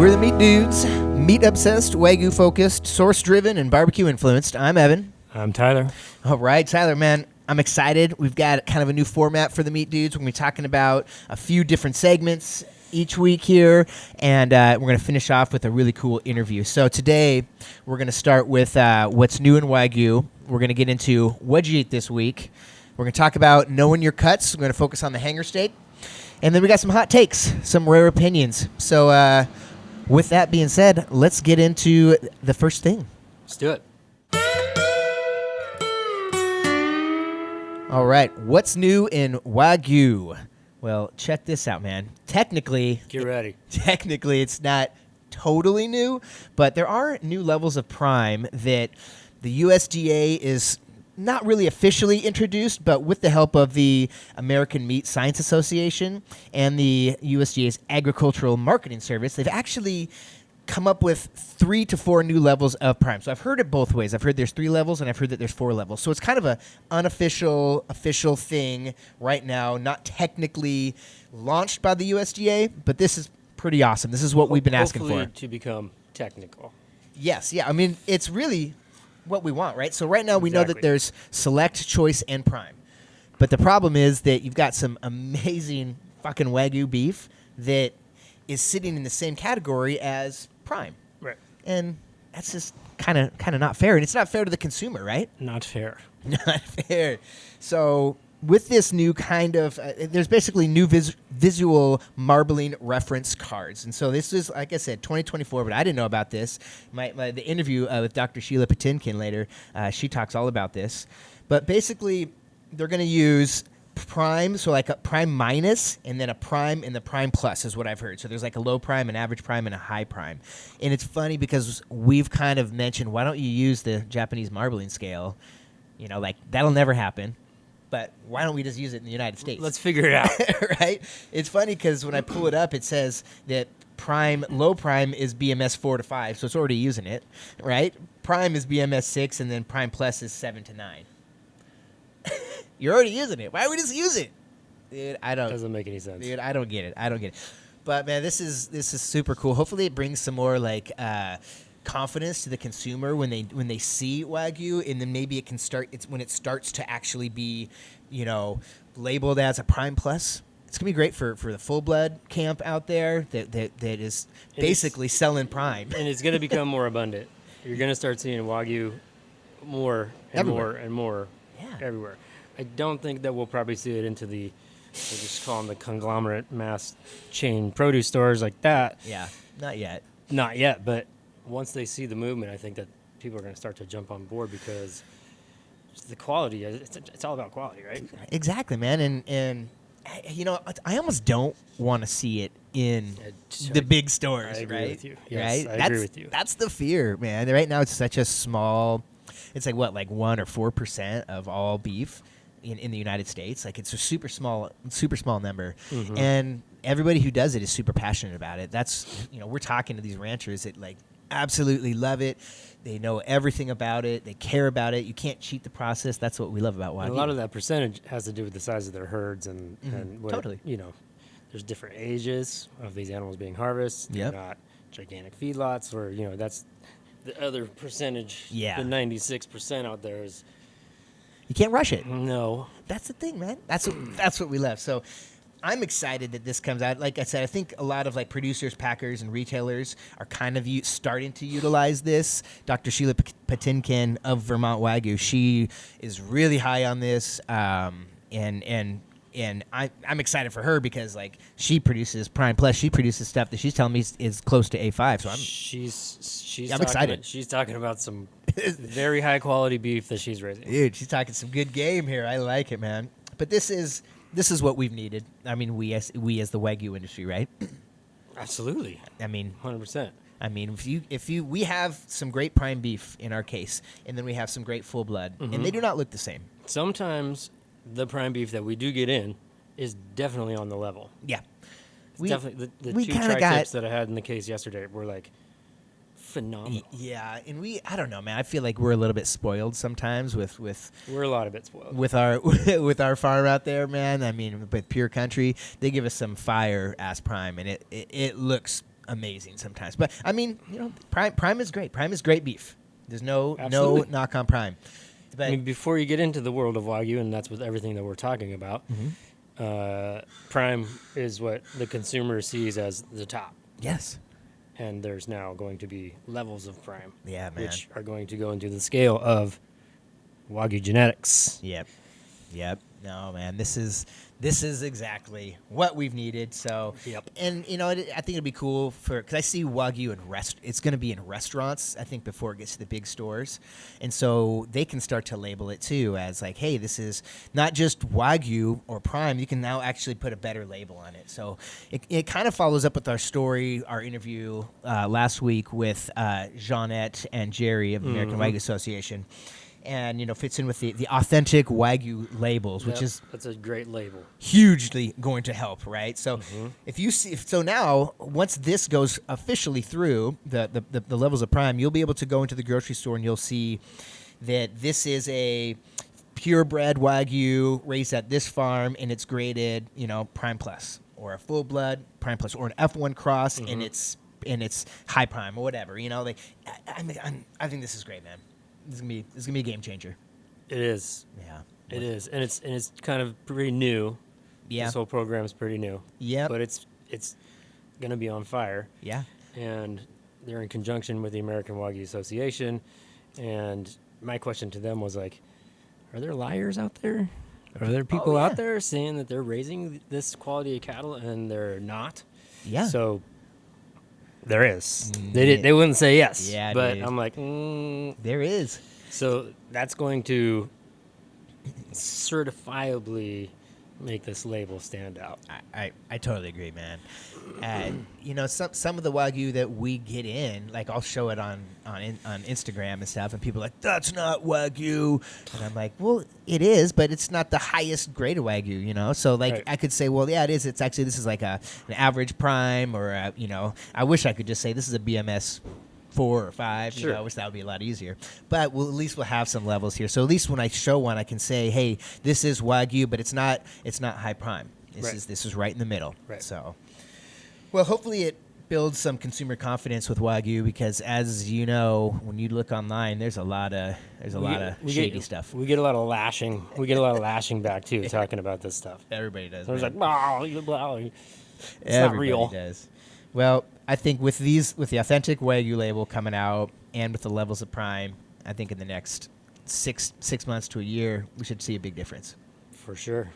We're the Meat Dudes, meat-obsessed, Wagyu-focused, source-driven, and barbecue-influenced. I'm Evan. I'm Tyler. All right, Tyler, man, I'm excited. We've got kind of a new format for the Meat Dudes. We're going to be talking about a few different segments each week here, and we're going to finish off with a really cool interview. So today, we're going to start with what's new in Wagyu. We're going to get into what'd you eat this week. We're going to talk about knowing your cuts. We're going to focus on the hanger steak. And then we got some hot takes, some rare opinions. So with that being said, let's get into the first thing. Let's do it. All right, what's new in Wagyu? Well, check this out, man. Technically, Get ready. Technically, it's not totally new, but there are new levels of prime that the USDA is not really officially introduced, but with the help of the American Meat Science Association and the USDA's Agricultural Marketing Service, they've actually come up with 3 to 4 new levels of prime. So I've heard it both ways. I've heard there's 3 levels, and I've heard that there's 4 levels. So it's kind of a unofficial, official thing right now, not technically launched by the USDA, but this is pretty awesome. This is what we've been asking for. Hopefully to become technical. Yes, yeah. I mean, it's really what we want, right? So right now we know that there's select, choice, and prime. But the problem is that you've got some amazing fucking Wagyu beef that is sitting in the same category as prime. Right. And that's just kind of not fair. And it's not fair to the consumer, right? Not fair. Not fair. So with this new kind of, there's basically new visual marbling reference cards. And so this is, like I said, 2024, but I didn't know about this. The interview with Dr. Sheila Patinkin later, she talks all about this. But basically, they're going to use prime, so like a prime minus, and then a prime and the prime plus is what I've heard. So there's like a low prime, an average prime, and a high prime. And it's funny because we've kind of mentioned, why don't you use the Japanese marbling scale? You know, like, that'll never happen. But why don't we just use it in the United States? Let's figure it out. Right? It's funny because when I pull it up, it says that low prime is BMS 4 to 5, so it's already using it, right? Prime is BMS 6, and then prime plus is 7 to 9. You're already using it. Why don't we just use it? Dude, Doesn't make any sense. Dude, I don't get it. But man, this is super cool. Hopefully, it brings some more like confidence to the consumer when they see Wagyu, and then maybe it can start. It's when it starts to actually be, labeled as a prime plus. It's gonna be great for the full blood camp out there that is basically selling prime, and it's gonna become more abundant. You're gonna start seeing Wagyu more and everywhere. more and more everywhere. I don't think that we'll probably see it into we'll just call them the conglomerate mass chain produce stores like that. Yeah, not yet. Not yet, but once they see the movement, I think that people are going to start to jump on board because the quality, it's all about quality, right? Exactly, man. And I almost don't want to see it in the big stores, I agree right? with you. Yes, right? I agree with you. That's the fear, man. Right now, it's such a small. It's like 1 or 4% of all beef in the United States. Like, it's a super small number. Mm-hmm. And everybody who does it is super passionate about it. That's, we're talking to these ranchers that like absolutely love it. They know everything about it. They care about it. You can't cheat the process. That's what we love about Wagyu. A lot of that percentage has to do with the size of their herds and what totally. There's different ages of these animals being harvested. Yep. They're not gigantic feedlots where, that's the other percentage. Yeah. The 96% out there is. You can't rush it. No. That's the thing, man. That's what we love. So I'm excited that this comes out. Like I said, I think a lot of like producers, packers, and retailers are kind of starting to utilize this. Dr. Sheila Patinkin of Vermont Wagyu, she is really high on this, and I'm excited for her because like she produces Prime Plus. She produces stuff that she's telling me is close to A5. So I'm excited. She's talking about some very high quality beef that she's raising. Dude, she's talking some good game here. I like it, man. But this is what we've needed. I mean, we as the Wagyu industry, right? Absolutely. I mean, 100%. I mean, we have some great prime beef in our case, and then we have some great full blood, and they do not look the same. Sometimes the prime beef that we do get in is definitely on the level. Yeah. Definitely the two tri-tips that I had in the case yesterday were like phenomenal. Yeah, and I don't know, man. I feel like we're a little bit spoiled sometimes with we're a lot of bit spoiled with our farm out there, man. I mean, with Pure Country, they give us some fire ass prime, and it looks amazing sometimes. But I mean, Prime is great. Prime is great beef. There's no Absolutely. knock on Prime. But I mean, before you get into the world of Wagyu, and that's with everything that we're talking about, Prime is what the consumer sees as the top. yes. And there's now going to be levels of Prime. Yeah, man. Which are going to go into the scale of Wagyu genetics. Yep. No, man, this is exactly what we've needed. So, Yep. And I think it'd be cool because I see Wagyu in it's going to be in restaurants. I think before it gets to the big stores, and so they can start to label it too as like, hey, this is not just Wagyu or Prime. You can now actually put a better label on it. So it kind of follows up with our interview last week with Jeanette and Jerry of the American Wagyu Association. And fits in with the authentic Wagyu labels, which is that's a great label. Hugely going to help, right? So if you see, so now once this goes officially through the levels of Prime, you'll be able to go into the grocery store and you'll see that this is a purebred Wagyu raised at this farm and it's graded, Prime Plus, or a full blood Prime Plus, or an F1 cross and it's high Prime or whatever. I think this is great, man. This is gonna be a game changer. It is. Yeah. It is, and it's kind of pretty new. Yeah. This whole program is pretty new. Yeah. But it's gonna be on fire. Yeah. And they're in conjunction with the American Wagyu Association. And my question to them was like, are there liars out there? Are there people out there saying that they're raising this quality of cattle and they're not? Yeah. So there is. They wouldn't say yes. Yeah, but dude. I'm like, There is. So that's going to certifiably make this label stand out. I totally agree, man. And some of the Wagyu that we get in, like I'll show it on Instagram and stuff, and people are like, that's not Wagyu, and I'm like, well, it is, but it's not the highest grade of Wagyu, So like, Right. I could say, well, yeah, it is. It's actually, this is like an average Prime, or I wish I could just say this is a BMS 4 or 5, Sure. which that would be a lot easier. But at least we'll have some levels here. So at least when I show one, I can say, hey, this is Wagyu, but it's not high Prime. This is right in the middle. Right. So, well, hopefully it builds some consumer confidence with Wagyu, because as you know, when you look online, there's a lot of shady stuff. We get a lot of lashing. We get a lot of lashing back too, talking about this stuff. Everybody does. There's man. like, it's Everybody not real. does. Well, I think with the authentic Wagyu label coming out and with the levels of Prime, I think in the next six months to a year, we should see a big difference. For sure.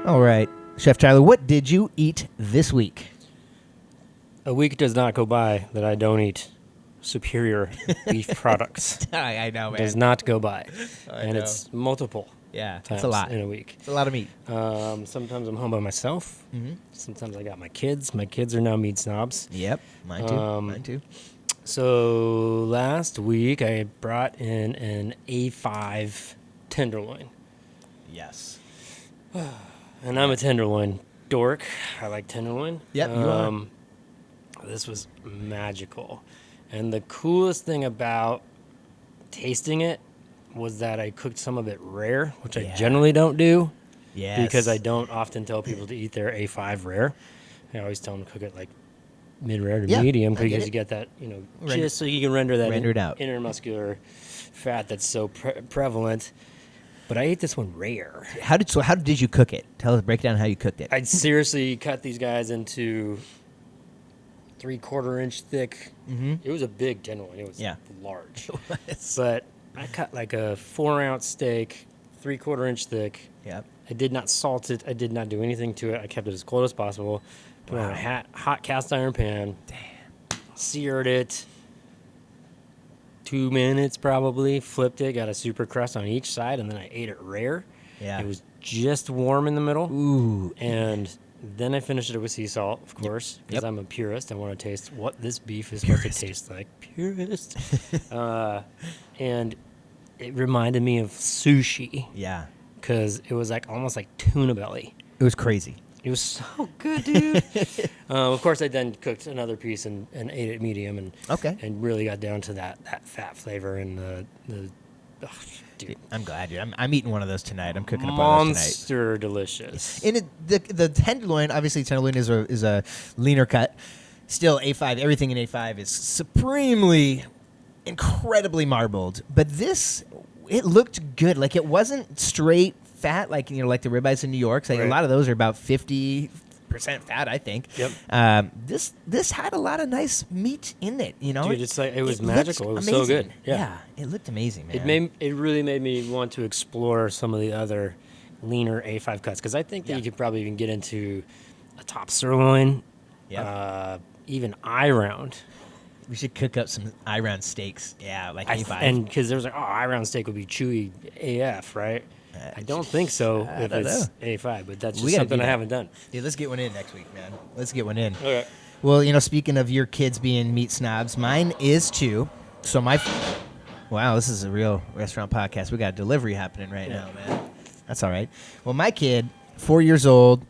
All right, Chef Tyler, what did you eat this week? A week does not go by that I don't eat superior beef products. I know, man. Does not go by. I And know. it's multiple Yeah, times that's a lot. in a week. It's a lot of meat. Sometimes I'm home by myself. Mm-hmm. Sometimes I got my kids. My kids are now meat snobs. Yep, mine too. Mine too. So last week I brought in an A5 tenderloin. Yes. And I'm a tenderloin dork. I like tenderloin. Yep, you are. This was magical. And the coolest thing about tasting it was that I cooked some of it rare, which I generally don't do. Yes. Because I don't often tell people to eat their A5 rare. I always tell them to cook it like mid-rare to medium, I get because it. you get that, just so you can render that Render it out. intermuscular fat that's so prevalent. But I ate this one rare. How did you cook it? Break down how you cooked it. I'd seriously cut these guys into 3/4 inch thick. Mm-hmm. It was a big tenderloin. It was large. But I cut like a 4-ounce steak, 3/4 inch thick. Yep. I did not salt it. I did not do anything to it. I kept it as cold as possible. Put it on a hot cast iron pan. Damn. Seared it. 2 minutes probably. Flipped it. Got a super crust on each side, and then I ate it rare. Yeah. It was just warm in the middle. Ooh. And then I finished it with sea salt, of course, because Yep. I'm a purist. I want to taste what this beef is supposed to taste like. Purist. And it reminded me of sushi, Yeah. because it was like almost like tuna belly. It was crazy. It was so good, dude. Of course, I then cooked another piece and ate it medium, and Okay. and really got down to that fat flavor and the dude. I'm glad, dude. I'm eating one of those tonight. I'm cooking up one of those tonight. Monster delicious. And the tenderloin, obviously, tenderloin is a leaner cut. Still, A5. Everything in A5 is supremely, incredibly marbled. But this, it looked good. Like it wasn't straight fat, like like the ribeyes in New York. So, like, Right. a lot of those are about 50% fat, I think. Yep. This had a lot of nice meat in it. Dude, it's like it was looked magical. It was so good. amazing. Yeah. It looked amazing, man. It really made me want to explore some of the other leaner A5 cuts because I think that you could probably even get into a top sirloin, even eye round. We should cook up some eye round steaks. Yeah, like A5. And because there was like, eye round steak would be chewy AF, right? I don't think so I if don't it's know. A5, but that's We just gotta something do I that. haven't done. Dude, let's get one in next week, man. Let's get one in. Okay. Well, speaking of your kids being meat snobs, mine is too. So wow, this is a real restaurant podcast. We got a delivery happening right now, man. That's all right. Well, my kid, 4 years old,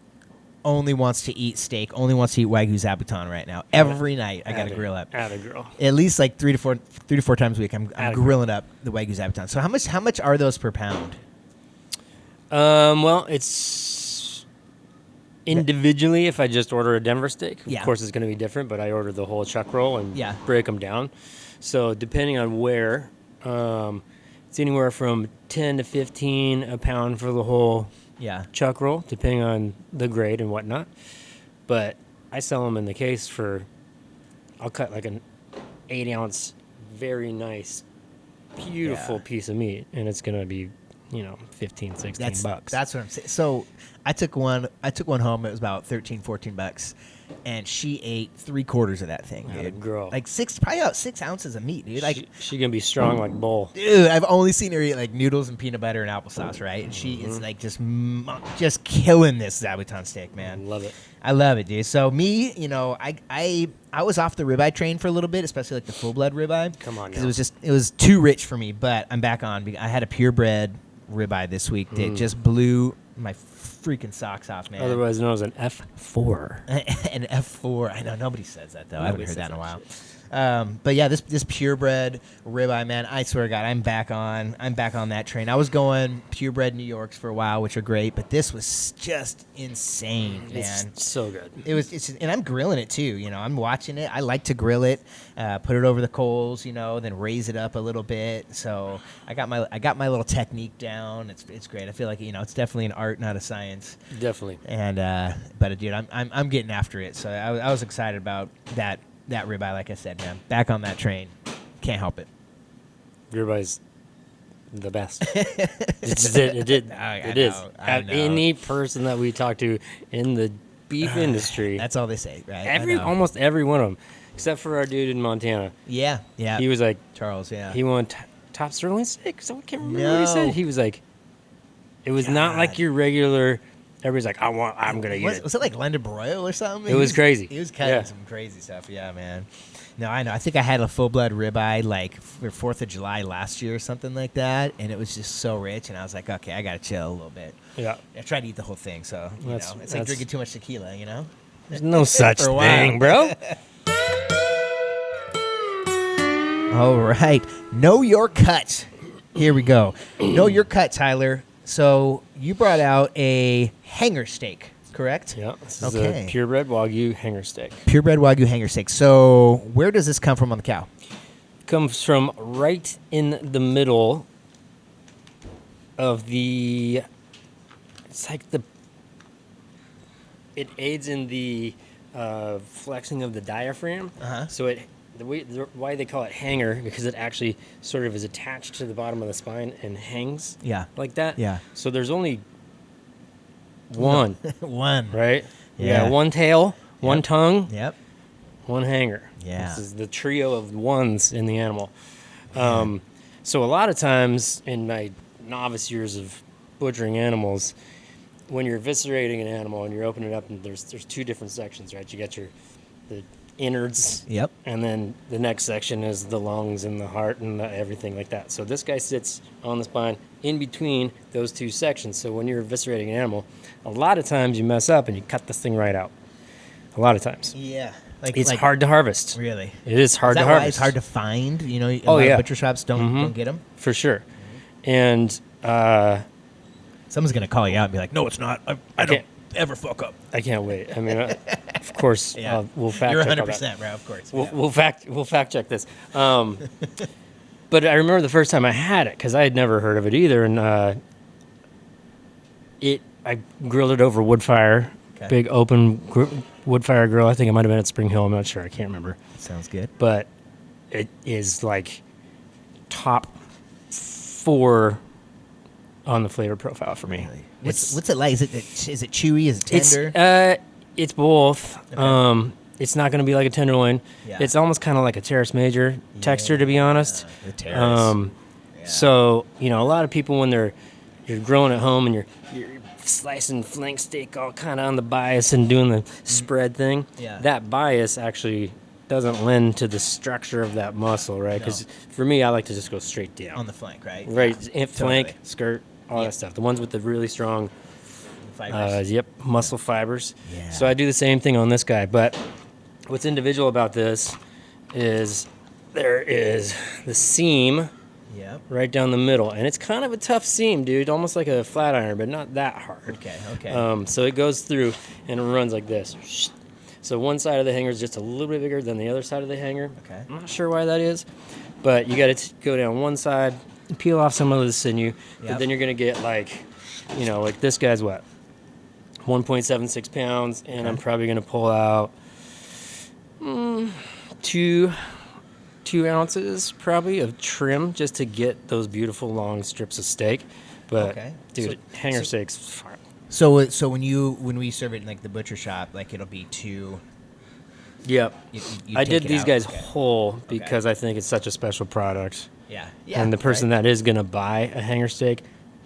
only wants to eat steak, only wants to eat Wagyu zabuton right now. Every night, I got to grill up. Atta girl. At least like three to four times a week, I'm Atta grilling up the Wagyu zabuton. So how much are those per pound? Well, it's individually. If I just order a Denver steak, of course it's going to be different. But I order the whole chuck roll and break them down. So depending on where, it's anywhere from 10 to 15 a pound for the whole chuck roll, depending on the grade and whatnot. But I sell them in the case for. I'll cut like an 8-ounce, very nice, beautiful piece of meat, and it's going to be. $15, $16. That's what I'm saying. So I took one home. It was about $13-14, and she ate 3/4 of that thing, dude. Girl, like probably about 6 ounces of meat, dude. Like she gonna be strong like bull. Dude, I've only seen her eat like noodles and peanut butter and applesauce, right? And she is like just killing this zabuton steak, man. Love it. I love it, dude. So me, I was off the ribeye train for a little bit, especially like the full blood ribeye. Come on, because it was too rich for me. But I'm back on. I had a purebred ribeye this week that just blew my freaking socks off, man. Otherwise known as an F4. An F4. I know nobody says that though. I haven't heard that in a while. Shit. But yeah, this purebred ribeye, man. I swear to God, I'm back on that train. I was going purebred New Yorks for a while, which are great, but this was just insane, man. It's so good. And I'm grilling it too. I'm watching it. I like to grill it, put it over the coals, then raise it up a little bit. So I got my little technique down. It's great. I feel like it's definitely an art, not a science. Definitely. And but dude, I'm getting after it. So I was excited about that ribeye, like I said, man. Back on that train. Can't help it. Ribeye's the best. It is. I know. Any person that we talk to in the beef industry, That's all they say, right? almost every one of them, except for our dude in Montana. Yeah. He was like, Charles, he wanted top sirloin steak. So I can't remember what he said. He was like, it was not like your regular. Everybody's like, I'm gonna eat it. Was it like London broil or something? It was crazy. He was cutting some crazy stuff. Yeah, man. No, I know. I think I had a full blood ribeye like for 4th of July last year or something like that, and it was just so rich. And I was like, okay, I gotta chill a little bit. Yeah. I tried to eat the whole thing, so it's like drinking too much tequila. There's no such thing, bro. All right, know your cut. Here we go. Know your cut, Tyler. So you brought out a hanger steak, correct? Yeah, this is a purebred Wagyu hanger steak. Purebred Wagyu hanger steak. So where does this come from on the cow? Comes from right in the middle of the. It's like it aids in the flexing of the diaphragm. So why they call it hanger, because it actually sort of is attached to the bottom of the spine and hangs like that. Yeah. So there's only one. One. Right? Yeah. One tail, one tongue, Yep. one hanger. Yeah. This is the trio of ones in the animal. So a lot of times in my novice years of butchering animals, when you're eviscerating an animal and you're opening it up, and there's two different sections, right? You got the innards. Yep. And then the next section is the lungs and the heart and everything like that. So this guy sits on the spine in between those two sections. So when you're eviscerating an animal, a lot of times you mess up and you cut this thing right out. A lot of times. Yeah. It's hard to harvest. Really? It is hard to Why harvest. it's hard to find? A lot of butcher shops don't get them? For sure. And Someone's gonna call you out and be like, "No, it's not. I don't ever fuck up." I can't wait. I mean, of course, Yeah. we'll fact You're check all 100%, that. bro. Of course. We'll fact check this. But I remember the first time I had it because I had never heard of it either, and I grilled it over wood fire, big open wood fire grill. I think it might have been at Spring Hill. I'm not sure. I can't remember. Sounds good. But it is like top 4 on the flavor profile for me. Really? What's it like? Is it chewy? Is it tender? It's both. Okay. It's not going to be like a tenderloin. Yeah. It's almost kind of like a Terrace Major texture, to be honest. The Terrace. So a lot of people when you're grilling at home and you're slicing flank steak all kind of on the bias and doing the spread thing, that bias actually doesn't lend to the structure of that muscle, right? Because for me, I like to just go straight down on the flank, right? Right, Yeah, flank, totally. skirt, all that stuff. The ones with the really strong, Fibers. muscle fibers. Yeah. So I do the same thing on this guy. But what's individual about this is there is the seam right down the middle, and it's kind of a tough seam, dude. Almost like a flat iron, but not that hard. Okay. So it goes through and it runs like this. So one side of the hanger is just a little bit bigger than the other side of the hanger. Okay. I'm not sure why that is, but you got to go down one side, peel off some of the sinew, but then you're going to get like this guy's what? 1.76 pounds, and I'm probably going to pull out 2 ounces probably of trim just to get those beautiful long strips of steak. But dude, hanger steaks fine. So when we serve it in like the butcher shop, like it'll be 2. Yep. You I take did it these out. guys whole because I think it's such a special product. Yeah. And the person that is going to buy a hanger steak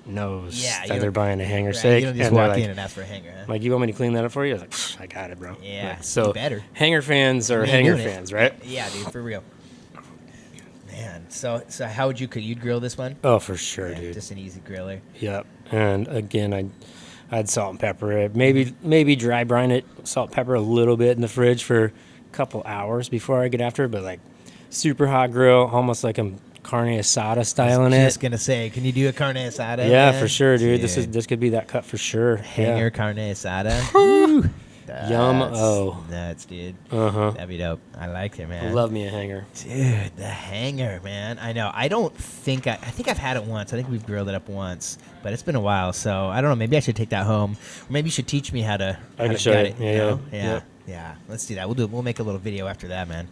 knows that they're buying a hanger steak. You don't just and walk like, in and ask for a hanger, huh? like, you want me to clean that up for you? I was like, "Pfft, I got it, bro." Yeah, Like, so you better. hanger fans are You ain't hanger doing it. fans, right? Yeah, dude, for real. Man, so how would you'd grill this one? Oh, for sure, dude. Just an easy griller. Yep. And again, I'd salt and pepper it. Maybe dry brine it, salt, pepper a little bit in the fridge for a couple hours before I get after it. But like super hot grill, almost like I'm carne asada styling it. Just gonna say, can you do a carne asada? Yeah, man? for sure, dude. This could be that cut for sure. Hanger carne asada. Woo. Yum-o. Nuts, dude. Uh-huh. That'd be dope. I like it, man. Love me a hanger. Dude, the hanger, man. I know. I think I've had it once. I think we've grilled it up once, but it's been a while. So I don't know. Maybe I should take that home. Or maybe you should teach me how to. I can to show gut you. it. Yeah. Yeah. Yeah. Let's do that. We'll make a little video after that, man.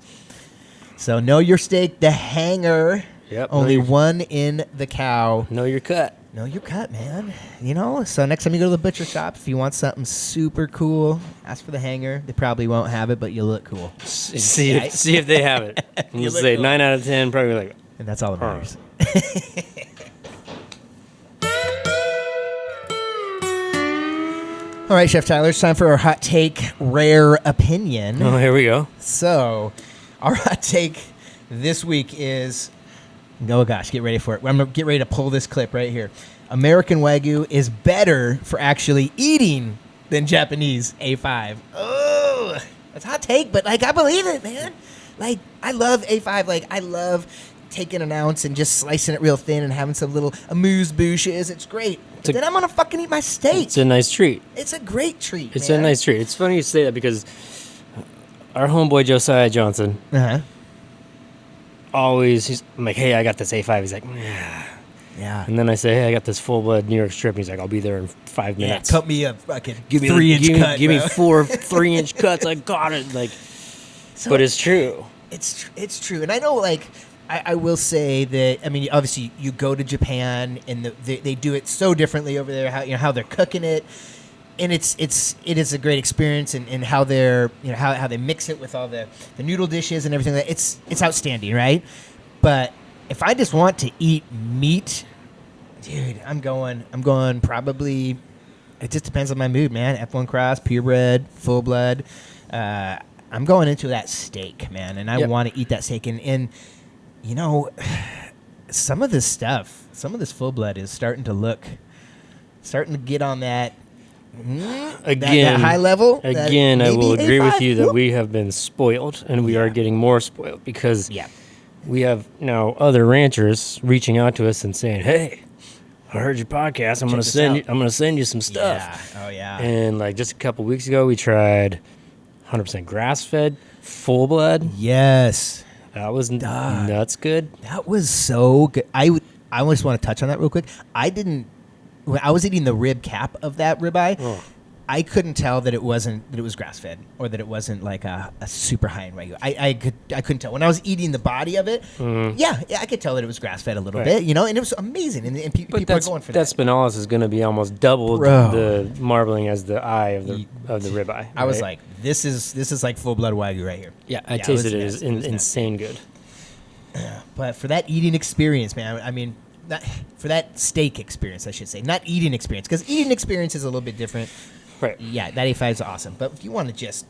So know your steak, the hanger. Yep. Only one in the cow. Know your cut. Know your cut, man. So next time you go to the butcher shop, if you want something super cool, ask for the hanger. They probably won't have it, but you look cool. See if they have it. And You you look say cool. 9 out of 10, probably like. And that's all that matters. All right, Chef Tyler, it's time for our hot take, rare opinion. Oh, here we go. So, our hot take this week is, oh gosh, get ready for it. I'm going to get ready to pull this clip right here. American Wagyu is better for actually eating than Japanese A5. Oh, that's a hot take, but like I believe it, man. Like I love A5. Like I love taking an ounce and just slicing it real thin and having some little amuse-bouches. It's great. But then I'm going to fucking eat my steak. It's a nice treat. It's a great treat, It's man. a nice treat. It's funny you say that because our homeboy Josiah Johnson Uh-huh. I'm like, hey, I got this A5. He's like, yeah. Yeah. And then I say, hey, I got this full blood New York strip. And he's like, I'll be there in 5 Yeah, minutes. cut me a fucking Give me 3-inch cut, Give me bro. 4 3-inch cuts. I got it. Like, So but it's true. It's true. And I know, like, I will say that, I mean, obviously you go to Japan and they do it so differently over there, how they're cooking it. And it is a great experience, and how they're how they mix it with all the noodle dishes and everything. It's outstanding, right? But if I just want to eat meat, dude, I'm going probably. It just depends on my mood, man. F1 cross, purebred, full blood. I'm going into that steak, man, and I want to eat that steak. And some of this stuff, some of this full blood is starting to get on that. Again, that high level. Again, I will agree A5, with you that whoop. we have been spoiled, and we are getting more spoiled because Yeah. we have now other ranchers reaching out to us and saying, hey, I heard your podcast. I'm Check gonna this send out." you. I'm gonna send you some stuff. Yeah. Oh yeah. And like just a couple weeks ago, we tried 100% grass-fed, full blood. Yes. That was nuts good. That was so good. I just want to touch on that real quick. When I was eating the rib cap of that ribeye, I couldn't tell that it was grass fed or that it wasn't like a super high end Wagyu. I couldn't tell when I was eating the body of it. Yeah, I could tell that it was grass fed a little bit, and it was amazing. And people are going for that. That spinalis is going to be almost double the marbling as the eye of the ribeye. I was like, this is like full blood Wagyu right here. Yeah, I tasted it. It was insane good. But for that eating experience, man, I mean, for that steak experience, I should say, not eating experience, because eating experience is a little bit different. Right. Yeah, that 85 is awesome. But if you want to just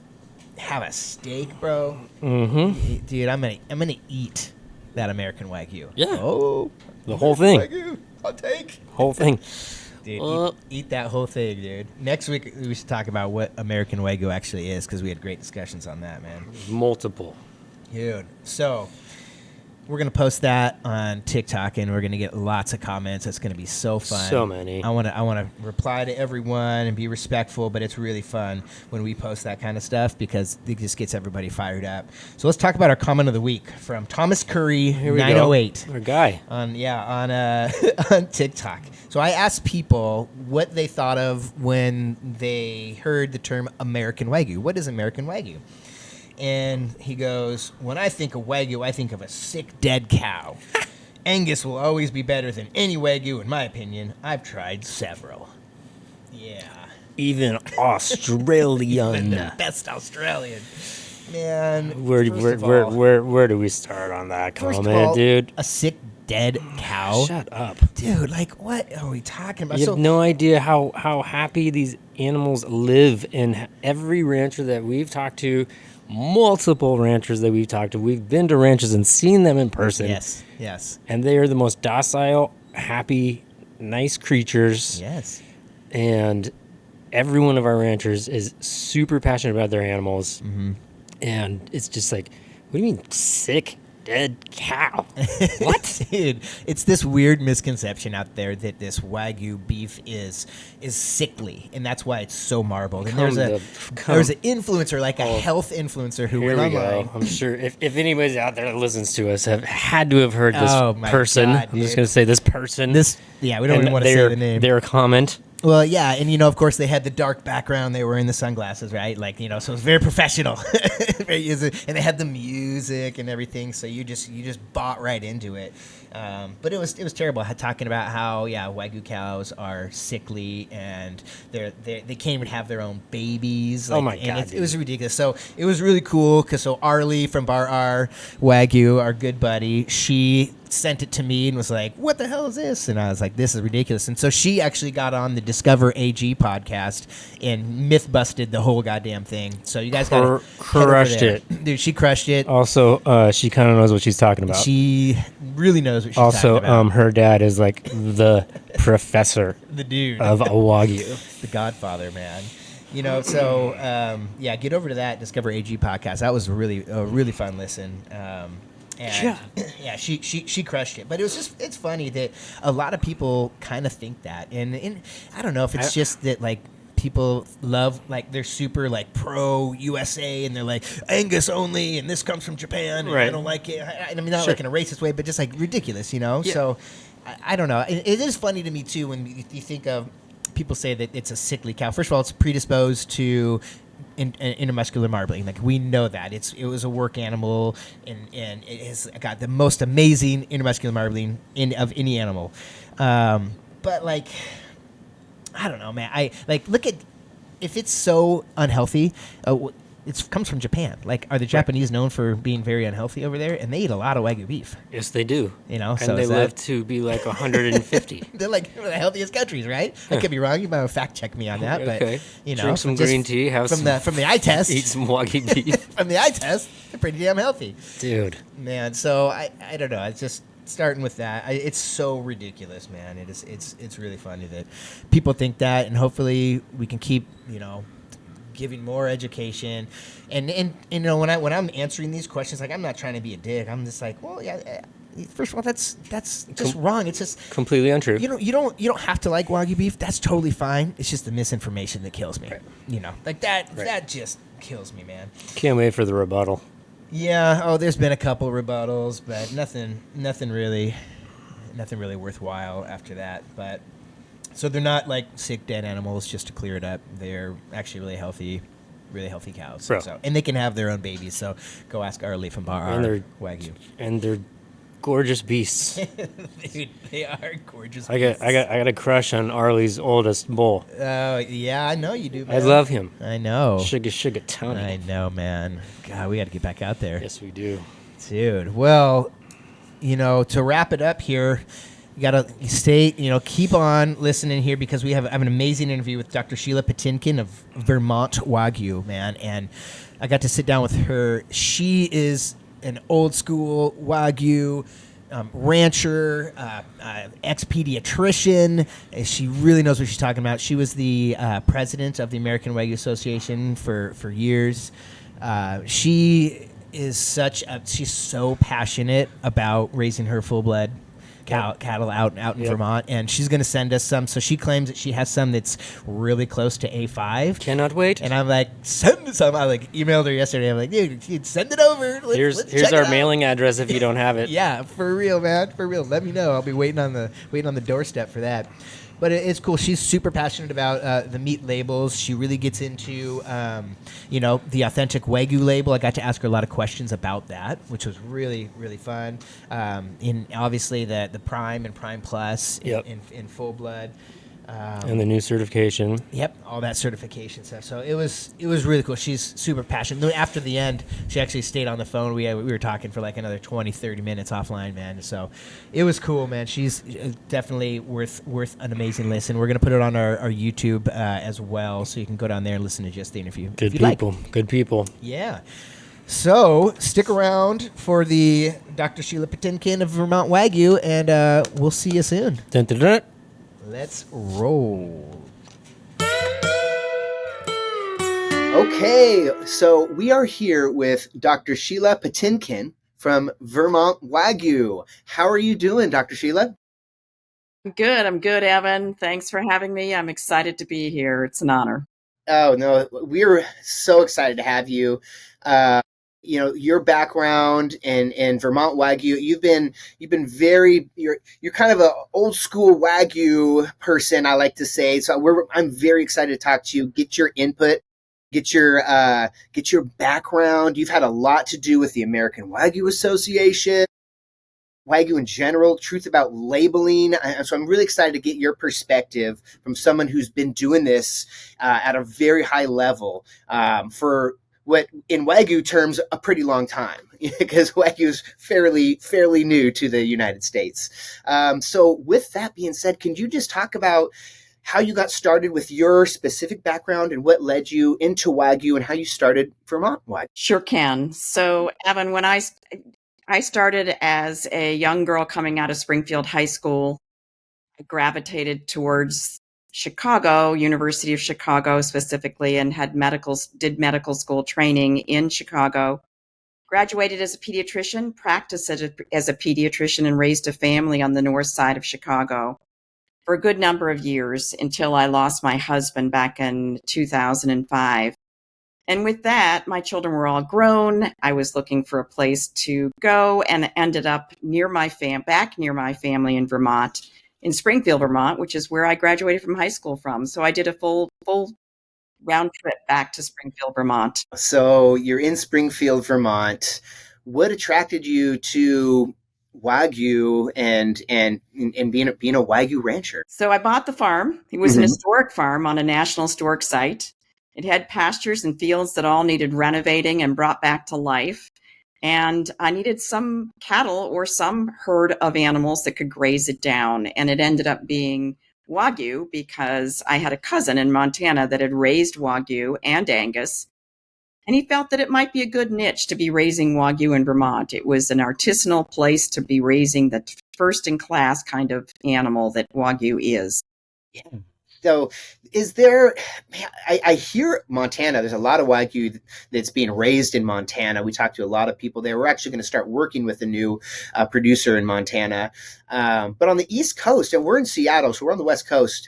have a steak, bro, dude, I'm gonna eat that American Wagyu. Yeah. Oh, the whole thing. Wagyu, I'll take. Whole thing. Dude, eat that whole thing, dude. Next week we should talk about what American Wagyu actually is, because we had great discussions on that, man. Multiple. Dude, so we're going to post that on TikTok, and we're going to get lots of comments. It's going to be so fun. So many. I want to reply to everyone and be respectful, but it's really fun when we post that kind of stuff because it just gets everybody fired up. So let's talk about our comment of the week from Thomas Curry 908. Our guy. On on TikTok. So I asked people what they thought of when they heard the term American Wagyu. What is American Wagyu? And he goes, when I think of Wagyu, I think of a sick, dead cow. Angus will always be better than any Wagyu, in my opinion. I've tried several. Yeah. Even Australian. The best Australian. Man. Where do we start on that comment, dude? A sick, dead cow? Shut up. Dude, like, what are we talking about? You have no idea how happy these animals live. In every rancher that we've talked to, multiple ranchers that we've talked to, we've been to ranches and seen them in person. Yes. And they are the most docile, happy, nice creatures. Yes. And every one of our ranchers is super passionate about their animals. Mm-hmm. And it's just like, what do you mean sick, dead cow? What? Dude, it's this weird misconception out there that this Wagyu beef is sickly, and that's why it's so marbled. And there's an influencer, like a health influencer, who went online. I'm sure if anybody's out there that listens to us have had to have heard this person. God, I'm just going to say this person. We don't even want to say the name. Their comment. Well, yeah, and of course, they had the dark background. They were in the sunglasses, right? Like, so it was very professional. And they had the music and everything, so you just bought right into it. But it was terrible. Talking about how Wagyu cows are sickly and they can't even have their own babies. Like, oh my god! It was ridiculous. So it was really cool because Arlie from Bar R Wagyu, our good buddy, she sent it to me and was like, "What the hell is this?" And I was like, "This is ridiculous." And so she actually got on the Discover AG podcast and myth busted the whole goddamn thing. So you guys got crushed it, dude. She crushed it. Also, she kind of knows what she's talking about. She really knows what she's talking about. Also, her dad is like the professor, the dude of a Wagyu, the Godfather, man. So get over to that Discover AG podcast. That was a really fun listen. And she crushed it. But it's funny that a lot of people kind of think that, and I don't know if it's just that like people love, like, they're super like pro USA and they're like Angus only and this comes from Japan and I don't like it. I mean, not like in a racist way, but just like ridiculous, Yeah. So I don't know. It is funny to me too when you think of people say that it's a sickly cow. First of all, it's predisposed to intermuscular marbling. Like, we know that it was a work animal, and it has got the most amazing intermuscular marbling of any animal. But like, I don't know, man. I like look at if it's so unhealthy. It comes from Japan. Like, are the Japanese known for being very unhealthy over there? And they eat a lot of Wagyu beef. Yes, they do. And so they live to be like 150. They're like one of the healthiest countries, right? I could be wrong. You might fact check me on that, okay. But drink some green tea. Have from the eye test. Eat some Wagyu beef. From the eye test, they're pretty damn healthy, dude. Man, so I don't know. It's just starting with that. It's so ridiculous, man. It's really funny that people think that, and hopefully we can keep giving more education, and when I'm answering these questions, like, I'm not trying to be a dick. I'm just like, well, yeah, First of all, that's just wrong. It's just completely untrue. You don't have to like Wagyu beef. That's totally fine. It's just the misinformation that kills me. Right. Like that. Right. That just kills me, man. Can't wait for the rebuttal. Yeah. Oh, there's been a couple rebuttals, but nothing really worthwhile after that. But so they're not like sick dead animals. Just to clear it up, they're actually really healthy cows. Bro. So, and they can have their own babies. So go ask Arlie from our Wagyu. And they're gorgeous beasts. Dude, they are gorgeous. I got a crush on Arlie's oldest bull. Oh yeah, I know you do, man. I love him. I know. Sugar Tony. I know, man. God, we got to get back out there. Yes, we do. Dude, well, to wrap it up here, you got to stay, keep on listening here because I have an amazing interview with Dr. Sheila Patinkin of Vermont Wagyu, man. And I got to sit down with her. She is an old school Wagyu rancher, ex-pediatrician. She really knows what she's talking about. She was the president of the American Wagyu Association for years. She's so passionate about raising her full-blood cattle out in Vermont, and she's going to send us some. So she claims that she has some that's really close to A5. Cannot wait. And I'm like, send some. I emailed her yesterday. I'm like, dude, send it over. Let's here's our mailing address if you don't have it. Yeah, for real, man, for real. Let me know. I'll be waiting on the doorstep for that. But it's cool. She's super passionate about the meat labels. She really gets into, the authentic Wagyu label. I got to ask her a lot of questions about that, which was really, really fun. In obviously the Prime and Prime Plus in full blood. And the new certification. Yep, all that certification stuff. So it was really cool. She's super passionate. After the end, she actually stayed on the phone. We were talking for like another 20, 30 minutes offline, man. So it was cool, man. She's definitely worth an amazing listen. We're going to put it on our YouTube as well, so you can go down there and listen to just the interview. Good people. Like. Good people. Yeah. So stick around for the Dr. Sheila Patinkin of Vermont Wagyu, and we'll see you soon. Dun, dun, dun. Let's roll. Okay, so we are here with Dr. Sheila Patinkin from Vermont Wagyu. How are you doing, Dr. Sheila? I'm good, Evan. Thanks for having me. I'm excited to be here. It's an honor. Oh, no, we're so excited to have you. Your background in Vermont Wagyu, you're kind of an old school Wagyu person, I like to say. So I'm very excited to talk to you, get your input, get your background. You've had a lot to do with the American Wagyu Association, Wagyu in general, truth about labeling. So I'm really excited to get your perspective from someone who's been doing this at a very high level for what in Wagyu terms a pretty long time, because Wagyu is fairly new to the United States. So with that being said, can you just talk about how you got started with your specific background and what led you into Wagyu and how you started Vermont Wagyu? Sure can. So Evan, when I started as a young girl coming out of Springfield High School, I gravitated towards Chicago, University of Chicago specifically, and did medical school training in Chicago. Graduated as a pediatrician, practiced as a pediatrician, and raised a family on the north side of Chicago for a good number of years until I lost my husband back in 2005. And with that, my children were all grown. I was looking for a place to go and ended up back near my family in Vermont, in Springfield, Vermont, which is where I graduated from high school from. So I did a full round trip back to Springfield, Vermont. So you're in Springfield, Vermont. What attracted you to Wagyu and being a Wagyu rancher? So I bought the farm. It was an historic farm on a National Historic Site. It had pastures and fields that all needed renovating and brought back to life. And I needed some cattle or some herd of animals that could graze it down. And it ended up being Wagyu because I had a cousin in Montana that had raised Wagyu and Angus. And he felt that it might be a good niche to be raising Wagyu in Vermont. It was an artisanal place to be raising the first in class kind of animal that Wagyu is. Yeah. So, is there? Man, I hear Montana. There's a lot of Wagyu that's being raised in Montana. We talked to a lot of people there. We're actually going to start working with a new producer in Montana. But on the East Coast, and we're in Seattle, so we're on the West Coast.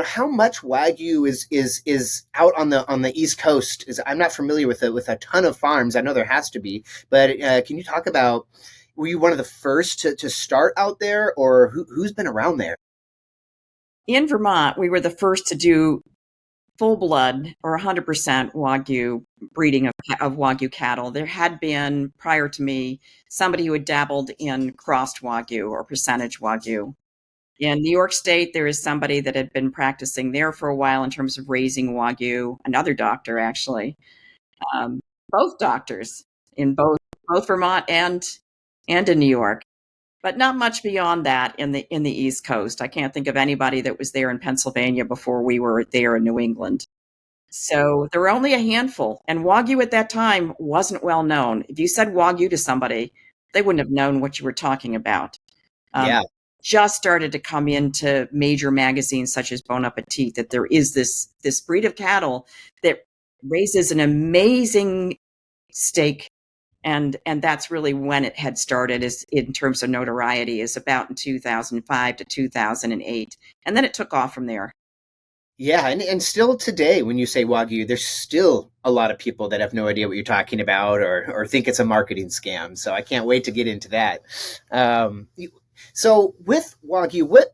How much Wagyu is out on the East Coast? I'm not familiar with a ton of farms. I know there has to be, but can you talk about? Were you one of the first to start out there, or who's been around there? In Vermont, we were the first to do full blood or 100% Wagyu breeding of Wagyu cattle. There had been, prior to me, somebody who had dabbled in crossed Wagyu or percentage Wagyu. In New York State, there is somebody that had been practicing there for a while in terms of raising Wagyu, another doctor, actually. Both doctors in both Vermont and in New York. But not much beyond that in the East Coast. I can't think of anybody that was there in Pennsylvania before we were there in New England. So there were only a handful, and Wagyu at that time wasn't well known. If you said Wagyu to somebody, they wouldn't have known what you were talking about. Yeah. Just started to come into major magazines such as Bon Appetit that there is this breed of cattle that raises an amazing steak. And that's really when it had started, is in terms of notoriety, is about in 2005 to 2008. And then it took off from there. Yeah, and still today, when you say Wagyu, there's still a lot of people that have no idea what you're talking about, or think it's a marketing scam. So I can't wait to get into that. So with Wagyu,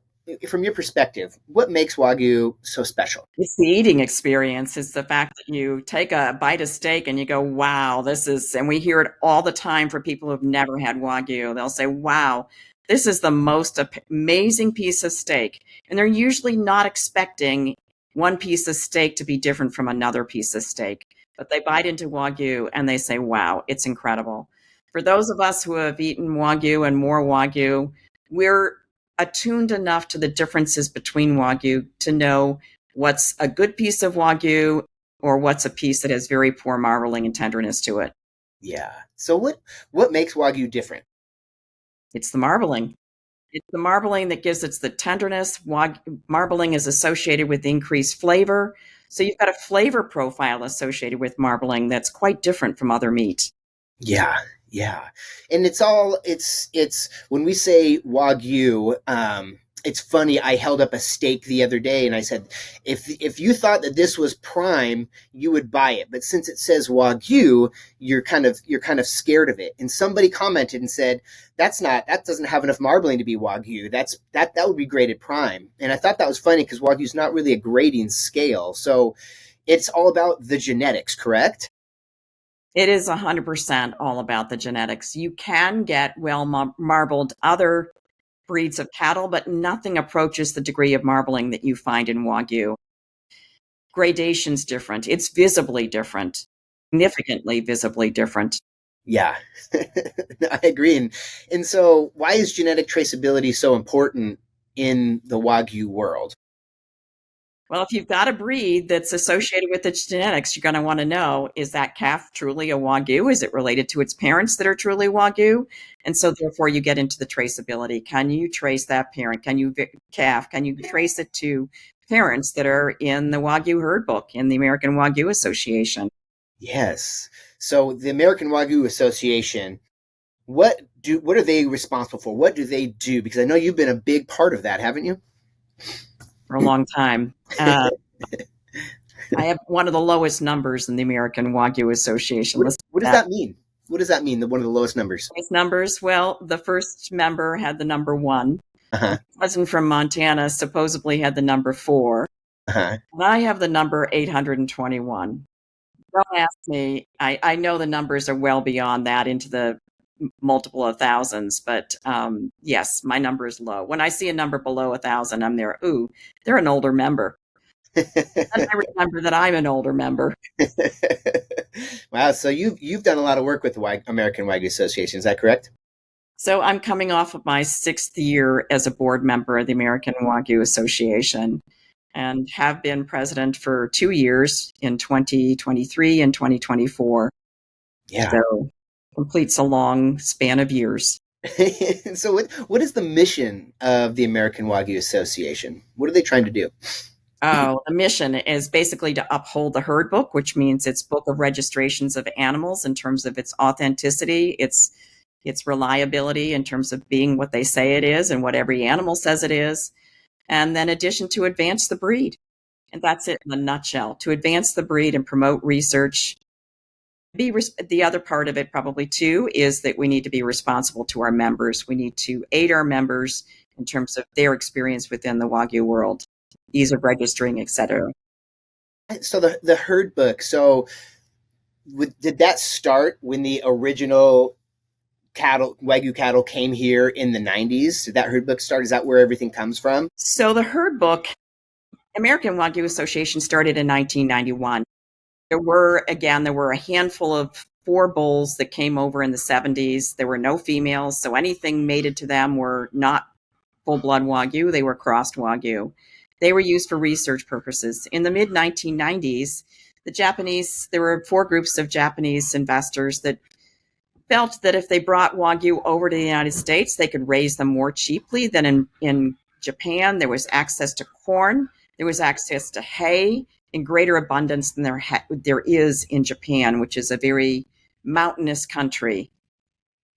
from your perspective, what makes Wagyu so special? It's the eating experience. It's the fact that you take a bite of steak and you go, wow, and we hear it all the time for people who've never had Wagyu. They'll say, wow, this is the most amazing piece of steak. And they're usually not expecting one piece of steak to be different from another piece of steak. But they bite into Wagyu and they say, wow, it's incredible. For those of us who have eaten Wagyu and more Wagyu, we're attuned enough to the differences between Wagyu to know what's a good piece of Wagyu or what's a piece that has very poor marbling and tenderness to it. Yeah. So what makes Wagyu different? It's the marbling. It's the marbling that gives it the tenderness. Marbling is associated with increased flavor. So you've got a flavor profile associated with marbling that's quite different from other meat. Yeah. Yeah. And it's when we say Wagyu, it's funny. I held up a steak the other day and I said, if you thought that this was prime, you would buy it. But since it says Wagyu, you're kind of scared of it. And somebody commented and said, that doesn't have enough marbling to be Wagyu. That would be graded prime. And I thought that was funny because Wagyu is not really a grading scale. So it's all about the genetics, correct? It is 100% all about the genetics. You can get well marbled other breeds of cattle, but nothing approaches the degree of marbling that you find in Wagyu. Gradation's different. It's visibly different, significantly visibly different. Yeah, I agree. And so why is genetic traceability so important in the Wagyu world? Well, if you've got a breed that's associated with its genetics, you're going to want to know, is that calf truly a Wagyu? Is it related to its parents that are truly Wagyu? And so therefore you get into the traceability. Can you trace that parent? Can you trace it to parents that are in the Wagyu herd book in the American Wagyu Association? Yes. So the American Wagyu Association, what are they responsible for? What do they do? Because I know you've been a big part of that, haven't you? For a long time. I have one of the lowest numbers in the American Wagyu Association. What does that mean? What does that mean, one of the lowest numbers? Numbers? Well, the first member had the number 1. Uh-huh. My cousin from Montana supposedly had the number 4. Uh-huh. And I have the number 821. Don't ask me. I know the numbers are well beyond that, into the multiple of thousands, but yes, my number is low. When I see a number below 1,000, I'm there. Ooh, they're an older member. And I remember that I'm an older member. Wow, so you've done a lot of work with the American Wagyu Association, is that correct? So I'm coming off of my 6th year as a board member of the American Wagyu Association, and have been president for 2 years in 2023 and 2024. Yeah. So completes a long span of years. So what is the mission of the American Wagyu Association? What are they trying to do? Oh, the mission is basically to uphold the herd book, which means its book of registrations of animals in terms of its authenticity, its reliability in terms of being what they say it is and what every animal says it is. And then addition to advance the breed. And that's it in a nutshell, to advance the breed and promote research. The other part of it probably too is that we need to be responsible to our members. We need to aid our members in terms of their experience within the Wagyu world, ease of registering, etc. So the herd book. So did that start when the original Wagyu cattle came here in the 90s? Did that herd book start? Is that where everything comes from? So the herd book, American Wagyu Association, started in 1991. There were a handful of 4 bulls that came over in the 70s. There were no females, so anything mated to them were not full-blood Wagyu. They were crossed Wagyu. They were used for research purposes. In the mid-1990s, there were 4 groups of Japanese investors that felt that if they brought Wagyu over to the United States, they could raise them more cheaply than in Japan. There was access to corn. There was access to hay in greater abundance than there is in Japan, which is a very mountainous country.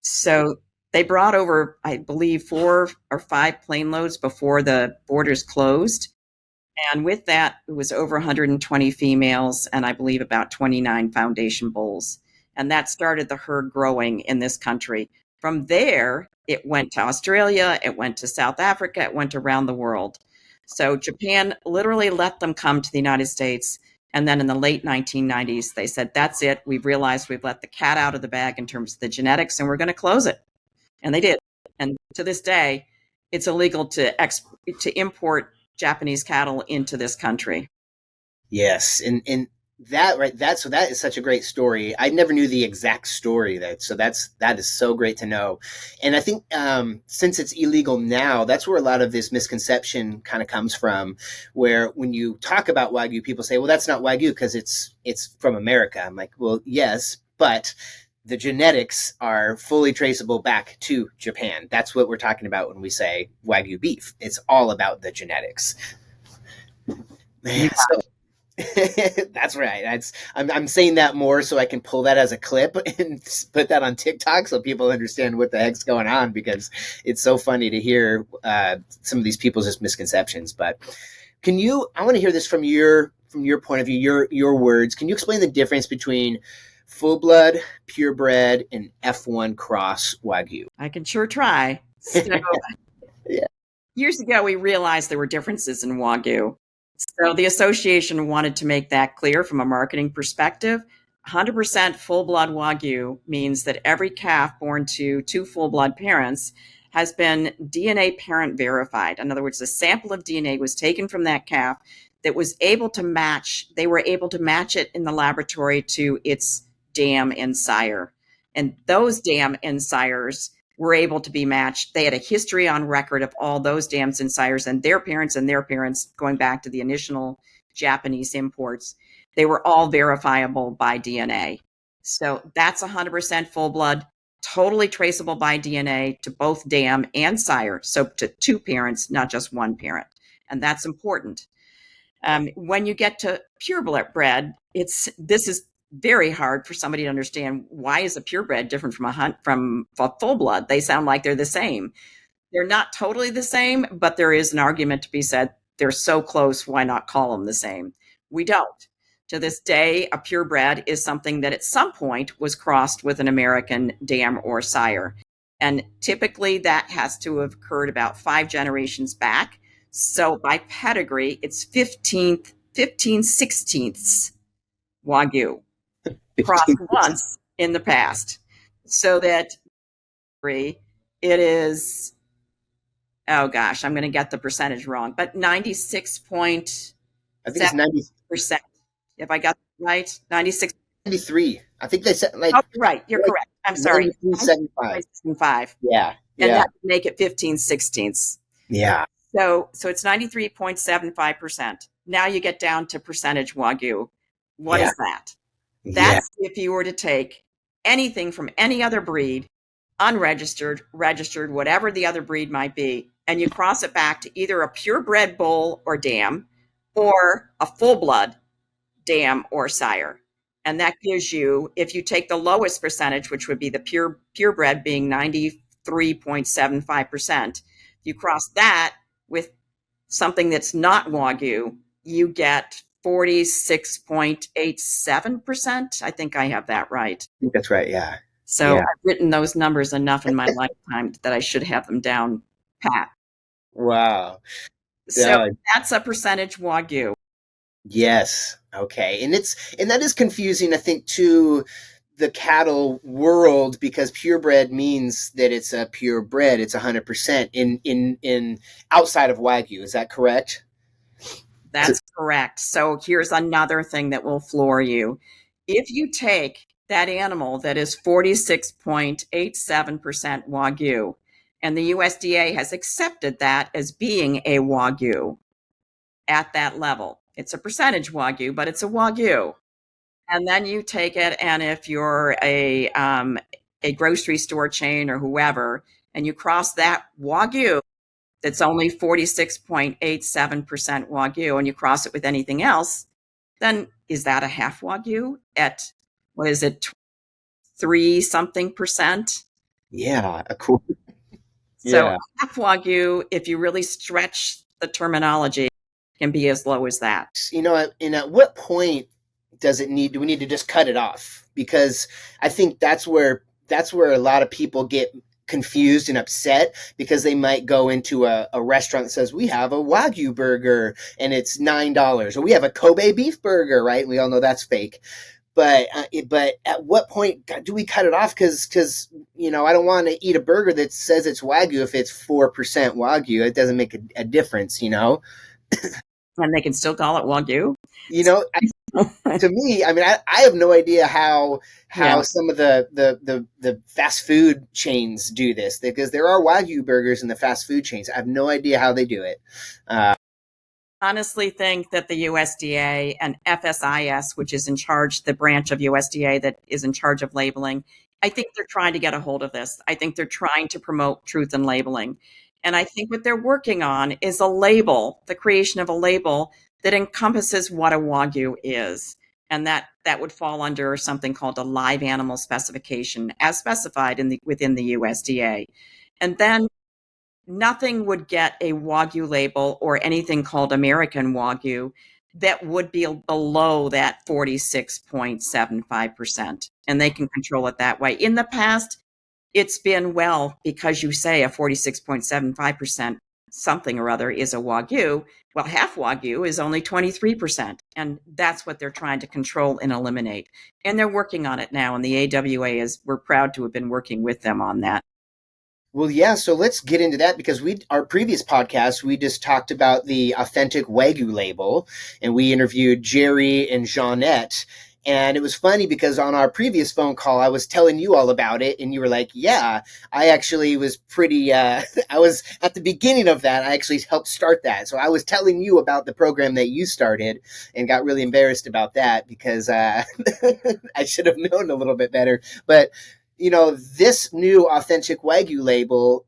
So they brought over, I believe, 4 or 5 plane loads before the borders closed. And with that, it was over 120 females and I believe about 29 foundation bulls. And that started the herd growing in this country. From there, it went to Australia, it went to South Africa, it went around the world. So Japan literally let them come to the United States. And then in the late 1990s, they said, that's it. We've realized we've let the cat out of the bag in terms of the genetics and we're going to close it. And they did. And to this day, it's illegal to import Japanese cattle into this country. Yes. And so that is such a great story. I never knew the exact story that is so great to know. And I think since it's illegal now, that's where a lot of this misconception kind of comes from, where when you talk about Wagyu, people say, well, that's not Wagyu because it's from America. I'm like, well, yes, but the genetics are fully traceable back to Japan. That's what we're talking about when we say Wagyu beef. It's all about the genetics. Man, so that's right. I'm saying that more so I can pull that as a clip and put that on TikTok so people understand what the heck's going on, because it's so funny to hear some of these people's just misconceptions. But I want to hear this from your point of view, your words. Can you explain the difference between full blood, purebred, and F1 cross Wagyu? I can sure try. So, yeah. Years ago, we realized there were differences in Wagyu. So the association wanted to make that clear from a marketing perspective. 100% full-blood Wagyu means that every calf born to 2 full-blood parents has been DNA parent verified. In other words, a sample of DNA was taken from that calf that was able to match. They were able to match it in the laboratory to its dam and sire. And those dam and sires were able to be matched. They had a history on record of all those dams and sires and their parents going back to the initial Japanese imports. They were all verifiable by DNA. So that's 100% full blood, totally traceable by DNA to both dam and sire. So to 2 parents, not just 1 parent. And that's important. When you get to purebred, this is very hard for somebody to understand. Why is a purebred different from a full blood? They sound like they're the same. They're not totally the same, but there is an argument to be said. They're so close. Why not call them the same? We don't. To this day, a purebred is something that at some point was crossed with an American dam or sire. And typically that has to have occurred about 5 generations back. So by pedigree, it's 15 16ths Wagyu crossed once in the past. So that it is, oh gosh, I'm going to get the percentage wrong, but 96.7%. I think it's 90%. If I got it right, 96. 93. I think they said Oh, right. You're correct. I'm sorry. 75. Yeah. And that would make it 15 16ths. Yeah. So it's 93.75%. Now you get down to percentage Wagyu. What is that? That's if you were to take anything from any other breed, unregistered, registered, whatever the other breed might be, and you cross it back to either a purebred bull or dam or a full blood dam or sire. And that gives you, if you take the lowest percentage, which would be the purebred being 93.75%, you cross that with something that's not Wagyu, you get 46.87%. I think I have that right. I think that's right. Yeah. So Yeah. I've written those numbers enough in my lifetime that I should have them down pat. Wow. So Yeah. that's a percentage Wagyu. Yes. Okay. And that is confusing, I think, to the cattle world, because purebred means that it's a purebred. It's 100% in outside of Wagyu. Is that correct? That's correct. So here's another thing that will floor you. If you take that animal that is 46.87% Wagyu, and the USDA has accepted that as being a Wagyu at that level, it's a percentage Wagyu, but it's a Wagyu. And then you take it, and if you're a grocery store chain or whoever, and you cross that Wagyu that's only 46.87% Wagyu, and you cross it with anything else, then is that a half Wagyu at, what is it, 3 something percent? Yeah. Cool. So Yeah. half Wagyu, if you really stretch the terminology, can be as low as that. And at what point do we need to just cut it off? Because I think that's where a lot of people get confused and upset, because they might go into a restaurant that says, we have a Wagyu burger and it's $9, or we have a Kobe beef burger, right? And we all know that's fake. But at what point do we cut it off? Because I don't want to eat a burger that says it's Wagyu if it's 4% Wagyu. It doesn't make a difference, And they can still call it Wagyu. To me, I mean, I have no idea how Yeah. some of the fast food chains do this, because there are Wagyu burgers in the fast food chains. I have no idea how they do it. Honestly think that the USDA and FSIS, which is in charge, the branch of USDA that is in charge of labeling, I think they're trying to get a hold of this. I think they're trying to promote truth in labeling. And I think what they're working on is a label, the creation of a label that encompasses what a Wagyu is. And that would fall under something called a live animal specification, as specified within the USDA. And then nothing would get a Wagyu label or anything called American Wagyu that would be below that 46.75%. And they can control it that way. In the past, it's been, well, because you say a 46.75% something or other is a Wagyu, well, half Wagyu is only 23%. And that's what they're trying to control and eliminate. And they're working on it now. And the AWA we're proud to have been working with them on that. Well, yeah, so let's get into that, because our previous podcast, we just talked about the authentic Wagyu label, and we interviewed Jerry and Jeanette. And it was funny because on our previous phone call, I was telling you all about it, and you were like, yeah, I actually was pretty, I was at the beginning of that. I actually helped start that. So I was telling you about the program that you started, and got really embarrassed about that, because I should have known a little bit better. But this new authentic Wagyu label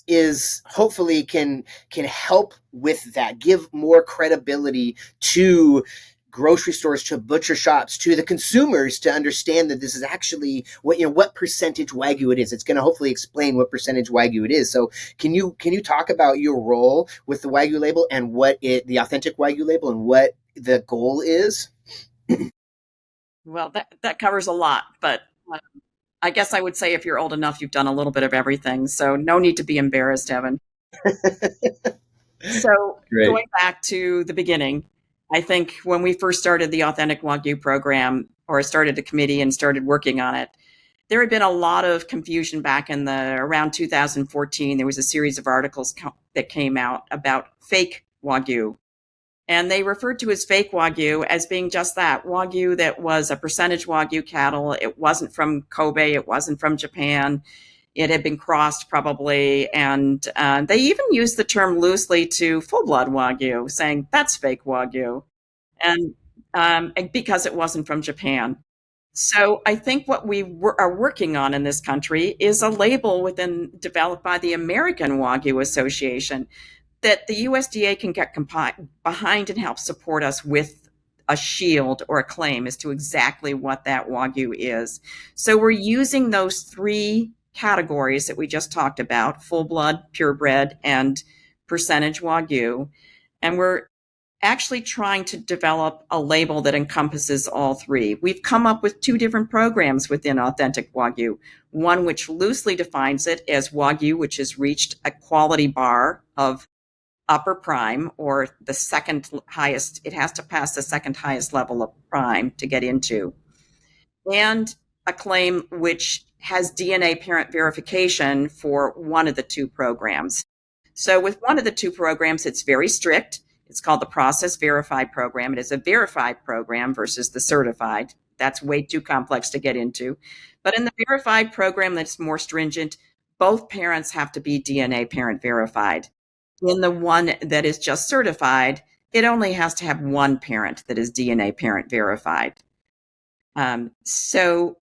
is hopefully can help with that, give more credibility to grocery stores, to butcher shops, to the consumers, to understand that this is actually what percentage Wagyu it is. It's going to hopefully explain what percentage Wagyu it is. So can you talk about your role with the Wagyu label, and the authentic Wagyu label, and what the goal is? Well, that covers a lot, but I guess I would say if you're old enough, you've done a little bit of everything. So no need to be embarrassed, Evan. So Great. Going back to the beginning, I think when we first started the Authentic Wagyu program, or started a committee and started working on it, there had been a lot of confusion back in around 2014. There was a series of articles that came out about fake Wagyu. And they referred to as fake Wagyu as being just that, Wagyu that was a percentage Wagyu cattle. It wasn't from Kobe. It wasn't from Japan. It had been crossed probably. And they even used the term loosely to full blood Wagyu, saying that's fake Wagyu. And because it wasn't from Japan. So I think what we are working on in this country is a label developed by the American Wagyu Association that the USDA can get behind and help support us with a shield or a claim as to exactly what that Wagyu is. So we're using those three categories that we just talked about, full blood, purebred, and percentage Wagyu. And we're actually trying to develop a label that encompasses all three. We've come up with two different programs within Authentic Wagyu, one which loosely defines it as Wagyu, which has reached a quality bar of upper prime, or the second highest. It has to pass the second highest level of prime to get into, and a claim which has DNA parent verification for one of the two programs. So with one of the two programs, it's very strict. It's called the Process Verified Program. It is a verified program versus the certified. That's way too complex to get into. But in the verified program that's more stringent, both parents have to be DNA parent verified. In the one that is just certified, it only has to have one parent that is DNA parent verified. So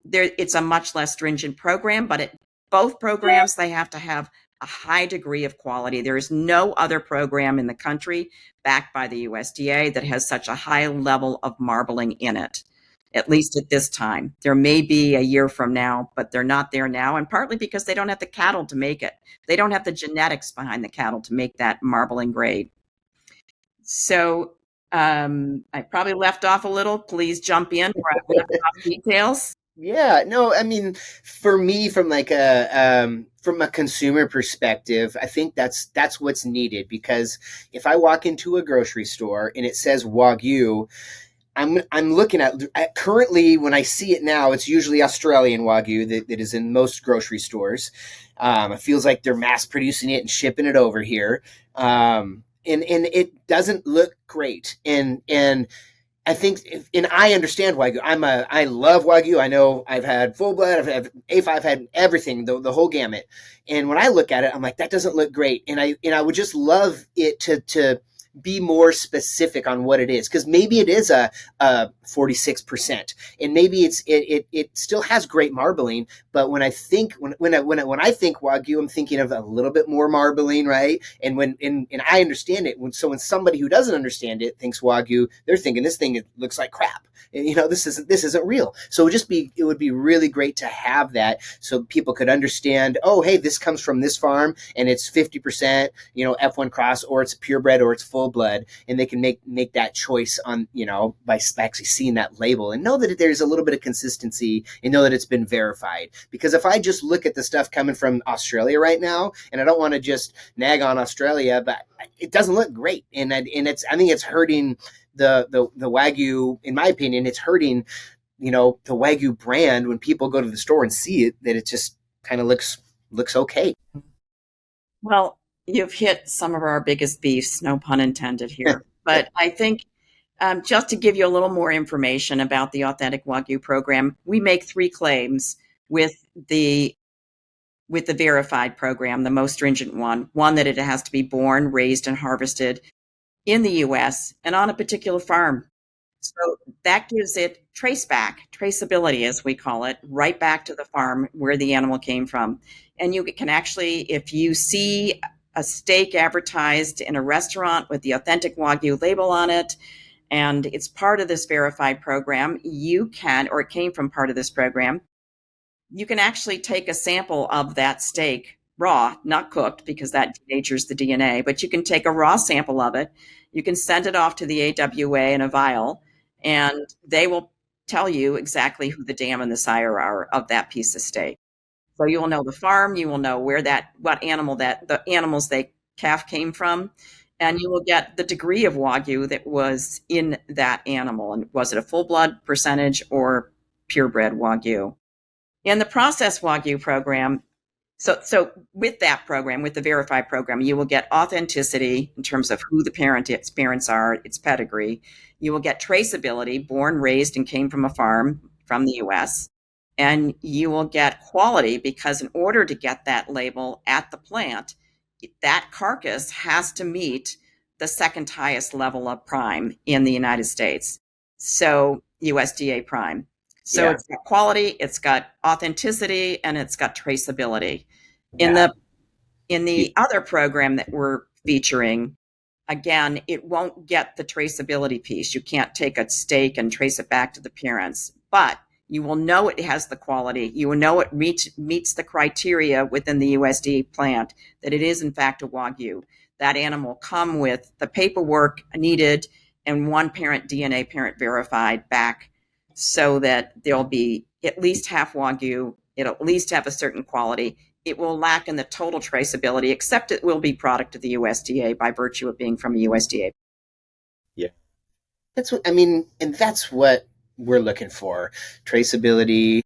it's a much less stringent program, but both programs, they have to have a high degree of quality. There is no other program in the country backed by the USDA that has such a high level of marbling in it, at least at this time. There may be a year from now, but they're not there now, and partly because they don't have the cattle to make it. They don't have the genetics behind the cattle to make that marbling grade. So I probably left off a little. Please jump in where I've left off details. Yeah, no, I mean, for me, from like from a consumer perspective, I think that's what's needed, because if I walk into a grocery store and it says Wagyu, I'm looking at currently, when I see it now, it's usually Australian Wagyu that is in most grocery stores. It feels like they're mass producing it and shipping it over here, and it doesn't look great, and I think, and I understand Wagyu. I love Wagyu. I know I've had full blood, I've had A5, I've had everything, the whole gamut. And when I look at it, I'm like, that doesn't look great. And I would just love it to be more specific on what it is, because maybe it is a 46%, and maybe it still has great marbling. But when I think when I think Wagyu, I'm thinking of a little bit more marbling, right? And and I understand it. When somebody who doesn't understand it thinks Wagyu, they're thinking this thing looks like crap. And, this isn't real. So it would be really great to have that, so people could understand, oh, hey, this comes from this farm and it's 50%, F1 cross, or it's purebred, or it's full blood, and they can make that choice on, by actually seeing that label, and know that there's a little bit of consistency, and know that it's been verified. Because if I just look at the stuff coming from Australia right now, and I don't want to just nag on Australia, but it doesn't look great, and I think it's hurting the Wagyu. In my opinion, it's hurting the Wagyu brand when people go to the store and see it, that it just kind of looks okay. Well, you've hit some of our biggest beefs, no pun intended here. But I think just to give you a little more information about the Authentic Wagyu program, we make three claims with the verified program, the most stringent one that it has to be born, raised, and harvested in the U.S. and on a particular farm. So that gives it traceability, as we call it, right back to the farm where the animal came from. And you can actually, if you see a steak advertised in a restaurant with the Authentic Wagyu label on it, and it's part of this verified program, or it came from part of this program, you can actually take a sample of that steak raw, not cooked, because that denatures the DNA, but you can take a raw sample of it. You can send it off to the AWA in a vial, and they will tell you exactly who the dam and the sire are of that piece of steak. So you will know the farm, you will know what animal the animals they calf came from, and you will get the degree of Wagyu that was in that animal. And was it a full blood, percentage, or purebred Wagyu? In the Process Wagyu program, so with that program, with the verified program, you will get authenticity in terms of who its parents are, its pedigree. You will get traceability, born, raised, and came from a farm from the U.S. And you will get quality, because in order to get that label at the plant, that carcass has to meet the second highest level of prime in the United States. So USDA prime. So yeah. It's got quality, it's got authenticity, and it's got traceability. In the other program that we're featuring, again, it won't get the traceability piece. You can't take a steak and trace it back to the parents, but you will know it has the quality. You will know it meets the criteria within the USDA plant that it is, in fact, a Wagyu. That animal come with the paperwork needed and one parent DNA parent verified back so that there'll be at least half Wagyu. It'll at least have a certain quality. It will lack in the total traceability, except it will be product of the USDA by virtue of being from a USDA. Yeah. That's what I mean. And that's what we're looking for. Traceability,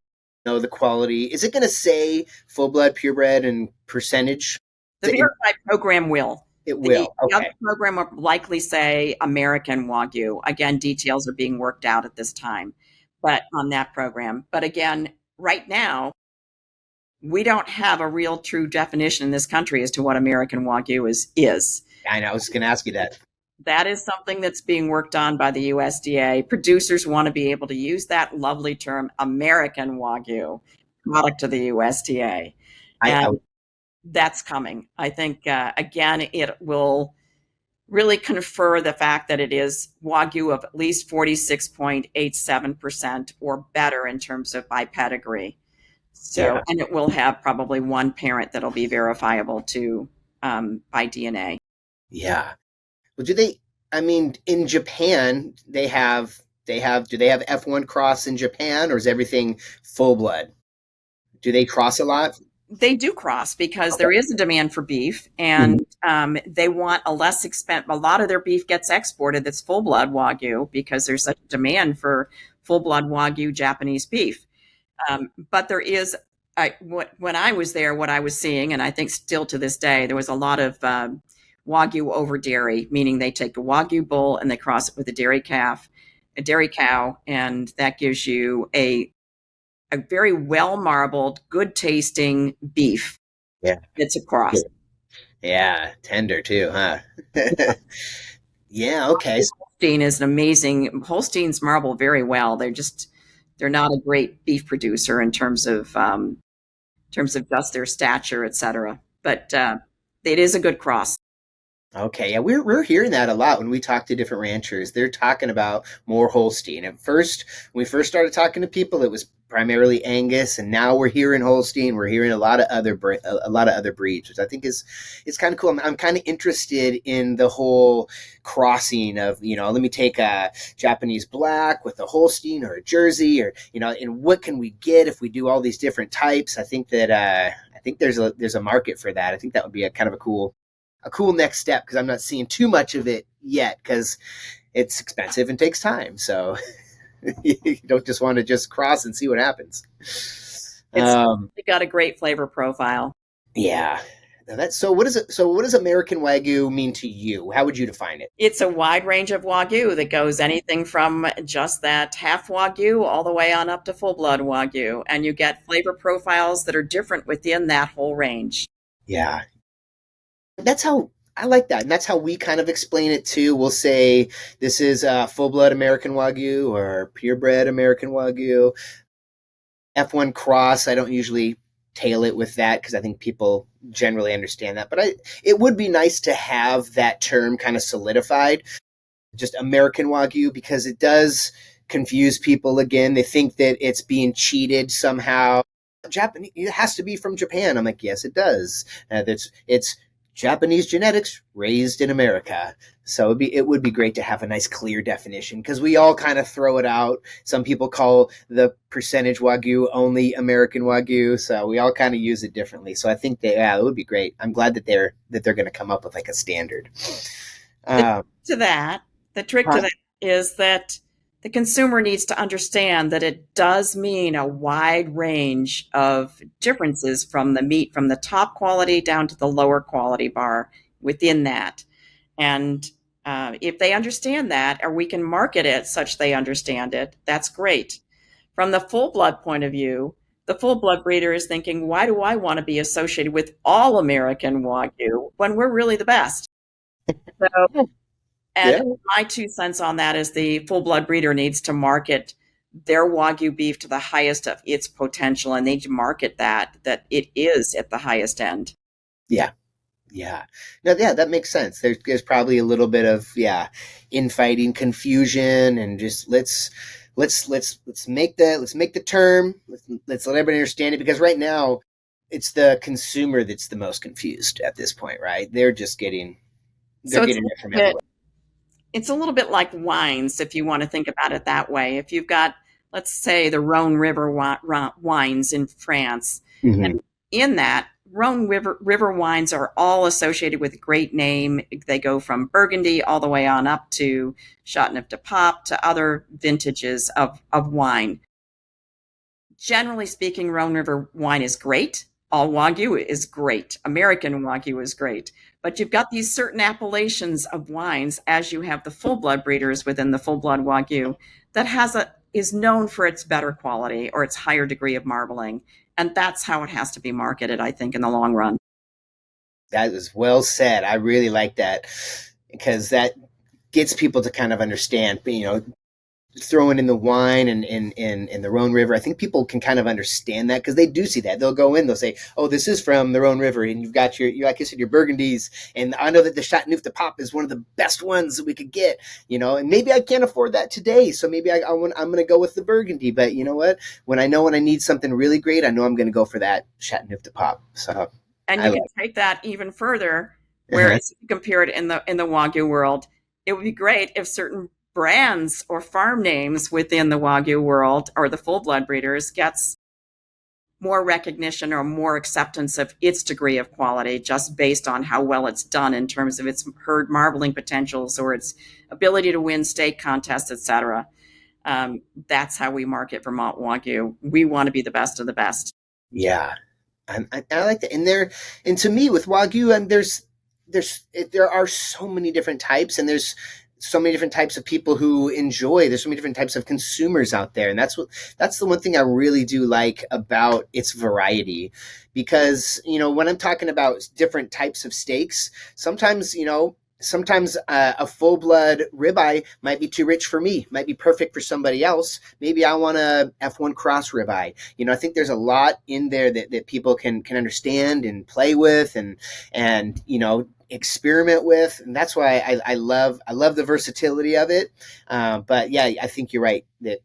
know the quality. Is it going to say full blood, purebred, and percentage? The verified program will. It will. The other program will likely say American Wagyu. Again, details are being worked out at this time, but on that program. But again, right now, we don't have a real true definition in this country as to what American Wagyu is. I know. I was going to ask you that. That is something that's being worked on by the USDA. Producers want to be able to use that lovely term, American Wagyu, product to the USDA. That's coming. I think, again, it will really confer the fact that it is Wagyu of at least 46.87% or better in terms of by pedigree. So, and it will have probably one parent that'll be verifiable to by DNA. Yeah. Well, in Japan, do they have F1 cross in Japan, or is everything full blood? Do they cross a lot? They do cross because there is a demand for beef, and they want a less expensive. A lot of their beef gets exported that's full blood Wagyu because there's such a demand for full blood Wagyu Japanese beef. But there is, when I was there, what I was seeing, and I think still to this day, there was a lot of Wagyu over dairy, meaning they take a Wagyu bull and they cross it with a dairy cow, and that gives you a very well marbled, good tasting beef. Yeah. It's a cross. Yeah. Tender too, huh? Yeah. Okay. Holstein is Holsteins marble very well. They're not a great beef producer in terms of just their stature, et cetera. But it is a good cross. Okay, yeah, we're hearing that a lot when we talk to different ranchers. They're talking about more Holstein. At first, when we first started talking to people, it was primarily Angus, and now we're hearing Holstein. We're hearing a lot of other breeds, which I think is kind of cool. I'm kind of interested in the whole crossing of, let me take a Japanese black with a Holstein or a Jersey, or and what can we get if we do all these different types? I think that there's a market for that. I think that would be a cool next step, because I'm not seeing too much of it yet because it's expensive and takes time. So you don't just want to just cross and see what happens. It's got a great flavor profile. Yeah. So what does American Wagyu mean to you? How would you define it? It's a wide range of Wagyu that goes anything from just that half Wagyu all the way on up to full blood Wagyu. And you get flavor profiles that are different within that whole range. Yeah. That's how I like that. And that's how we kind of explain it too. We'll say this is full blood American Wagyu or purebred American Wagyu. F1 cross, I don't usually tail it with that because I think people generally understand that. But it would be nice to have that term kind of solidified, just American Wagyu, because it does confuse people again. They think that it's being cheated somehow. Japanese, it has to be from Japan. I'm like, yes, it does. It's Japanese genetics raised in America. So it would be great to have a nice clear definition, because we all kind of throw it out. Some people call the percentage Wagyu only American Wagyu. So we all kind of use it differently. So I think that, it would be great. I'm glad that they're going to come up with like a standard. The trick to that is that the consumer needs to understand that it does mean a wide range of differences from the meat, from the top quality down to the lower quality bar within that. And if they understand that, or we can market it such they understand it, that's great. From the full blood point of view, the full blood breeder is thinking, why do I want to be associated with all American Wagyu when we're really the best? My 2 cents on that is the full blood breeder needs to market their Wagyu beef to the highest of its potential, and they need to market that it is at the highest end. Yeah. Yeah. No, yeah, that makes sense. There's probably a little bit of, yeah, infighting, confusion, and just let's make the term. Let's let everybody understand it, because right now it's the consumer that's the most confused at this point, right? They're So it's a getting little it from bit everywhere. it's a little bit like wines, if you want to think about it that way. If you've got, let's say, the Rhone River wines in France, Hmm. and in that, River wines are all associated with a great name. They go from Burgundy all the way on up to Chateauneuf de Pape to other vintages of wine. Generally speaking, Rhone River wine is great. All Wagyu is great. American Wagyu is great. But you've got these certain appellations of wines, as you have the full blood breeders within the full blood Wagyu, that is known for its better quality or its higher degree of marbling. And that's how it has to be marketed, I think, in the long run. That is well said. I really like that, because that gets people to kind of understand, throwing in the wine and in the Rhone River. I think people can kind of understand that, because they do see that. They'll go in, they'll say, "Oh, this is from the Rhone River," and you've got your, like I said, your Burgundies, and I know that the Chateauneuf de Pape is one of the best ones that we could get, and maybe I can't afford that today, so maybe I'm going to go with the Burgundy. But you know what? When I need something really great, I know I'm going to go for that Chateauneuf de Pape. So And I you can like. take that even further, Uh-huh. whereas if you compare it in the Wagyu world, it would be great if certain brands or farm names within the Wagyu world or the full blood breeders gets more recognition or more acceptance of its degree of quality just based on how well it's done in terms of its herd marbling potentials or its ability to win state contests, etc. That's how we market Vermont Wagyu. We want to be the best of the best. Yeah, I like that. And to me, with Wagyu, and there are so many different types, and there's so many different types of people who enjoy. There's so many different types of consumers out there, and that's the one thing I really do like about its variety, because when I'm talking about different types of steaks, sometimes a full blood ribeye might be too rich for me, might be perfect for somebody else. Maybe I want a F1 cross ribeye. I think there's a lot in there that people can understand and play with, and experiment with, and that's why I love the versatility of it. But yeah, I think you're right that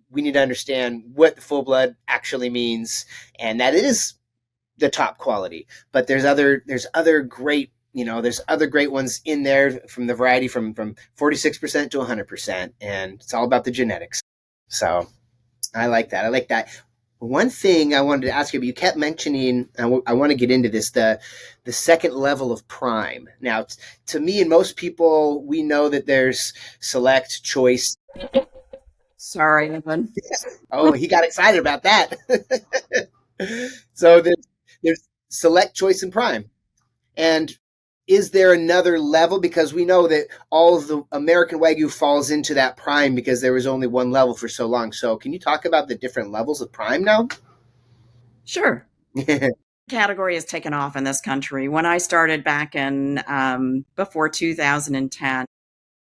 we need to understand what the full blood actually means, and that it is the top quality. But there's other great ones in there, from the variety from 46% to 100%, and it's all about the genetics. So I like that. I like that. One thing I wanted to ask you, but you kept mentioning, I want to get into this, the second level of prime. Now, to me and most people, we know that there's select, choice. Sorry, Evan. Oh, he got excited about that. So there's select, choice, and prime. And is there another level? Because we know that all of the American Wagyu falls into that prime, because there was only one level for so long. So can you talk about the different levels of prime now? Sure. Category has taken off in this country. When I started back in before 2010,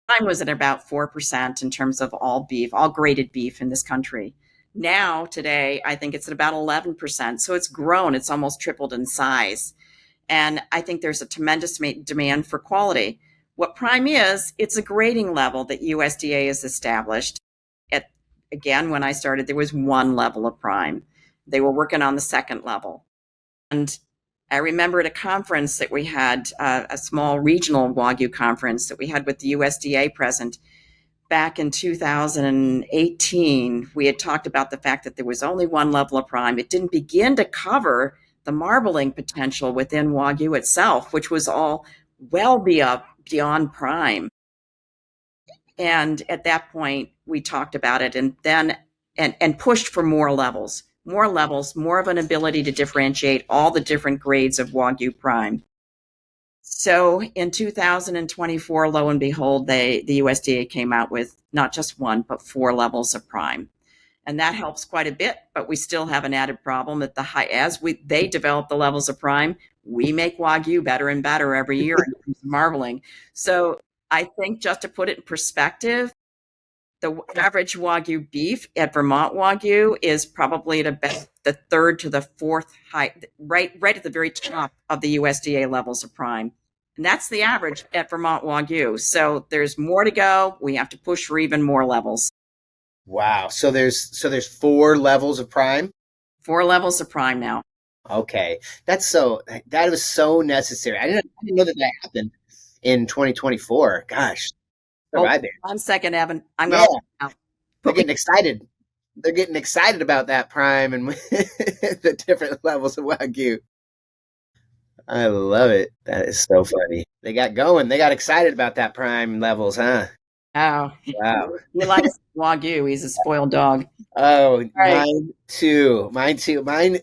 mine was at about 4% in terms of all beef, all graded beef in this country. Now, today, I think it's at about 11%. So it's grown, it's almost tripled in size. And I think there's a tremendous demand for quality. What prime is, it's a grading level that USDA has established. At, again, when I started, there was one level of prime. They were working on the second level. And I remember at a conference that we had, a small regional Wagyu conference that we had with the USDA present back in 2018, we had talked about the fact that there was only one level of prime. It didn't begin to cover the marbling potential within Wagyu itself, which was all well beyond prime. And at that point, we talked about it and then and pushed for more levels, more of an ability to differentiate all the different grades of Wagyu prime. So in 2024, lo and behold, the USDA came out with not just one, but four levels of prime. And that helps quite a bit, but we still have an added problem that they develop the levels of prime, we make Wagyu better and better every year in terms of marbling. So I think, just to put it in perspective, The average Wagyu beef at Vermont Wagyu is probably at about the third to the fourth height, right at the very top of the USDA levels of prime. And that's the average at Vermont Wagyu. So there's more to go. We have to push for even more levels. Wow. So there's 4 levels of prime. 4 levels of prime now. Okay. That was so necessary. I didn't know that happened in 2024. Gosh. Hold on a second, Evan. They're getting excited. They're getting excited about that prime and the different levels of Wagyu. I love it. That is so funny. They got going. They got excited about that prime levels, huh? Oh, wow. He likes Wagyu. He's a spoiled dog. Oh, right. Mine too. Mine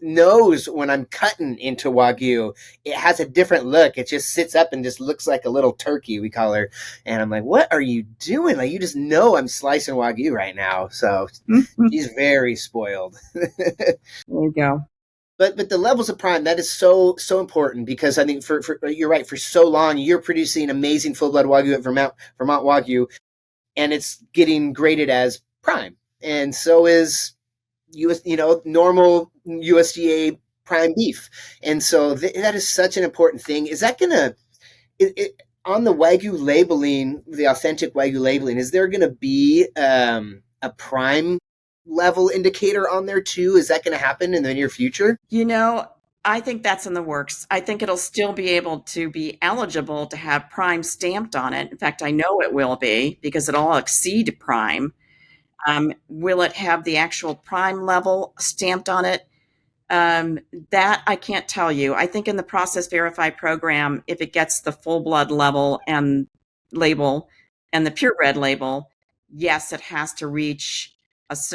knows when I'm cutting into Wagyu. It has a different look. It just sits up and just looks like a little turkey, we call her. And I'm like, what are you doing? Like, you just know I'm slicing Wagyu right now. So she's very spoiled. There you go. But the levels of prime, that is so important, because I think for you're right, for so long you're producing amazing full blood Wagyu at Vermont Wagyu, and it's getting graded as prime, and so is normal USDA prime beef, and so that is such an important thing. Is that gonna on the Wagyu labeling, the authentic Wagyu labeling? Is there gonna be a prime level indicator on there too? Is that going to happen in the near future? I think that's in the works. I think it'll still be able to be eligible to have prime stamped on it. In fact, I know it will be, because it'll exceed prime. Will it have the actual prime level stamped on it? That I can't tell you. I think in the Process Verify program, if it gets the full blood level and label and the purebred label, yes, it has to reach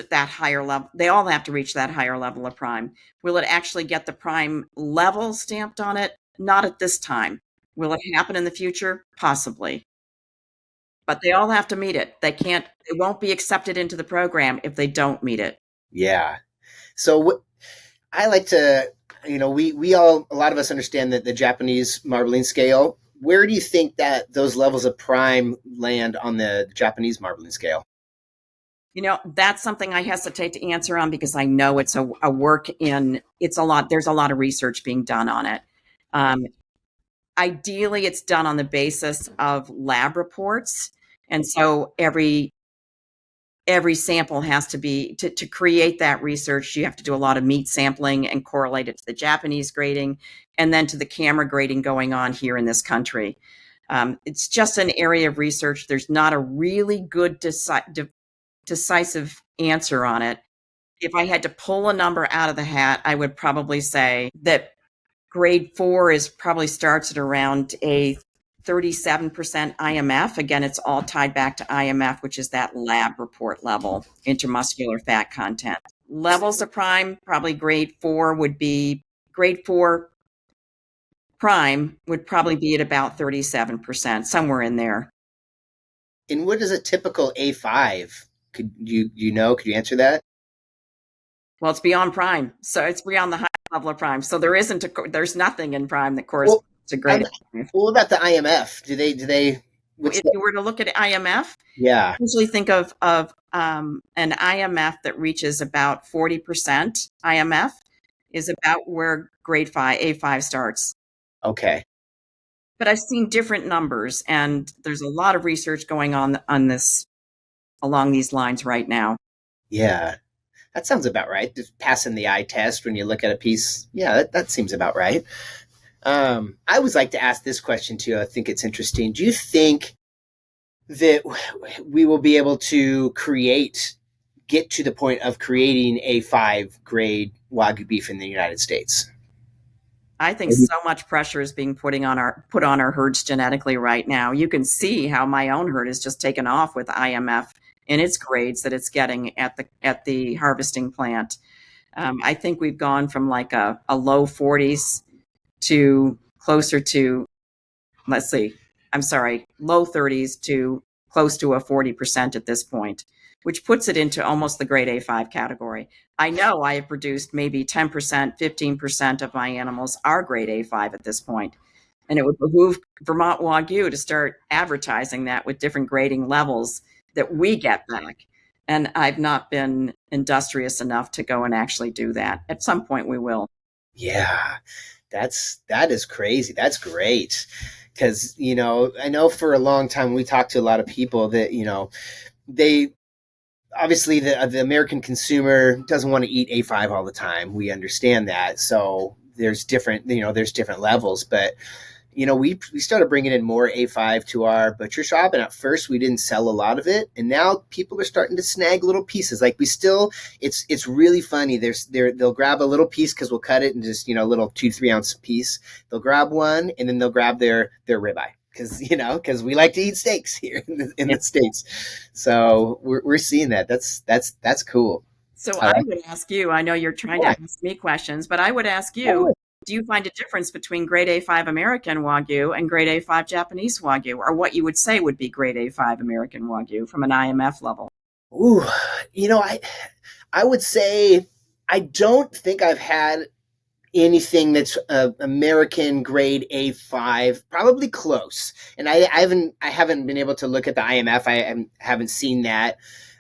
that higher level. They all have to reach that higher level of prime. Will it actually get the prime level stamped on it? Not at this time. Will it happen in the future? Possibly. But they all have to meet it. They won't be accepted into the program if they don't meet it. Yeah. So I like to, we all, a lot of us understand that the Japanese marbling scale. Where do you think that those levels of prime land on the Japanese marbling scale? That's something I hesitate to answer on, because I know it's a work it's a lot. There's a lot of research being done on it. Ideally, it's done on the basis of lab reports. And so every sample has to be, to create that research, you have to do a lot of meat sampling and correlate it to the Japanese grading, and then to the camera grading going on here in this country. It's just an area of research. There's not a really good decisive answer on it. If I had to pull a number out of the hat, I would probably say that grade 4 probably starts at around a 37% IMF. Again, it's all tied back to IMF, which is that lab report level, intermuscular fat content. Levels of prime, probably grade 4 prime would probably be at about 37%, somewhere in there. And what is a typical A5? Could you answer that? Well, it's beyond prime. So it's beyond the high level of prime. So there's nothing in prime that corresponds to grade. What about the IMF? Do they if you were to look at IMF, yeah, usually think of an IMF that reaches about 40%. IMF is about where grade 5, A5 starts. Okay. But I've seen different numbers, and there's a lot of research going on this along these lines right now. Yeah, that sounds about right. Just passing the eye test when you look at a piece. Yeah, that seems about right. I always like to ask this question too. I think it's interesting. Do you think that we will be able to get to the point of creating a 5 grade Wagyu beef in the United States? I think so much pressure is being put on our herds genetically right now. You can see how my own herd has just taken off with IMF and its grades that it's getting at the harvesting plant. I think we've gone from like a low 40s to closer to, low 30s to close to a 40% at this point, which puts it into almost the grade A5 category. I know I have produced maybe 10%, 15% of my animals are grade A5 at this point. And it would behoove Vermont Wagyu to start advertising that with different grading levels that we get back. And I've not been industrious enough to go and actually do that. At some point we will. Yeah, that is crazy. That's great. Because, I know for a long time we talked to a lot of people that, they obviously the American consumer doesn't want to eat A5 all the time. We understand that. So there's different levels, but we started bringing in more A5 to our butcher shop, and at first we didn't sell a lot of it, and now people are starting to snag little pieces. Like it's really funny. They'll grab a little piece because we'll cut it in just a little 2-3 ounce piece. They'll grab one, and then they'll grab their ribeye because we like to eat steaks here in the States. So we're seeing that. That's cool. So I would ask you. I know you're trying to ask me questions, but I would ask you. Do you find a difference between grade A5 American Wagyu and grade A5 Japanese Wagyu, or what you would say would be grade A5 American Wagyu from an IMF level? Ooh, I would say I don't think I've had anything that's American grade A5, probably close. And I haven't been able to look at the IMF. I haven't seen that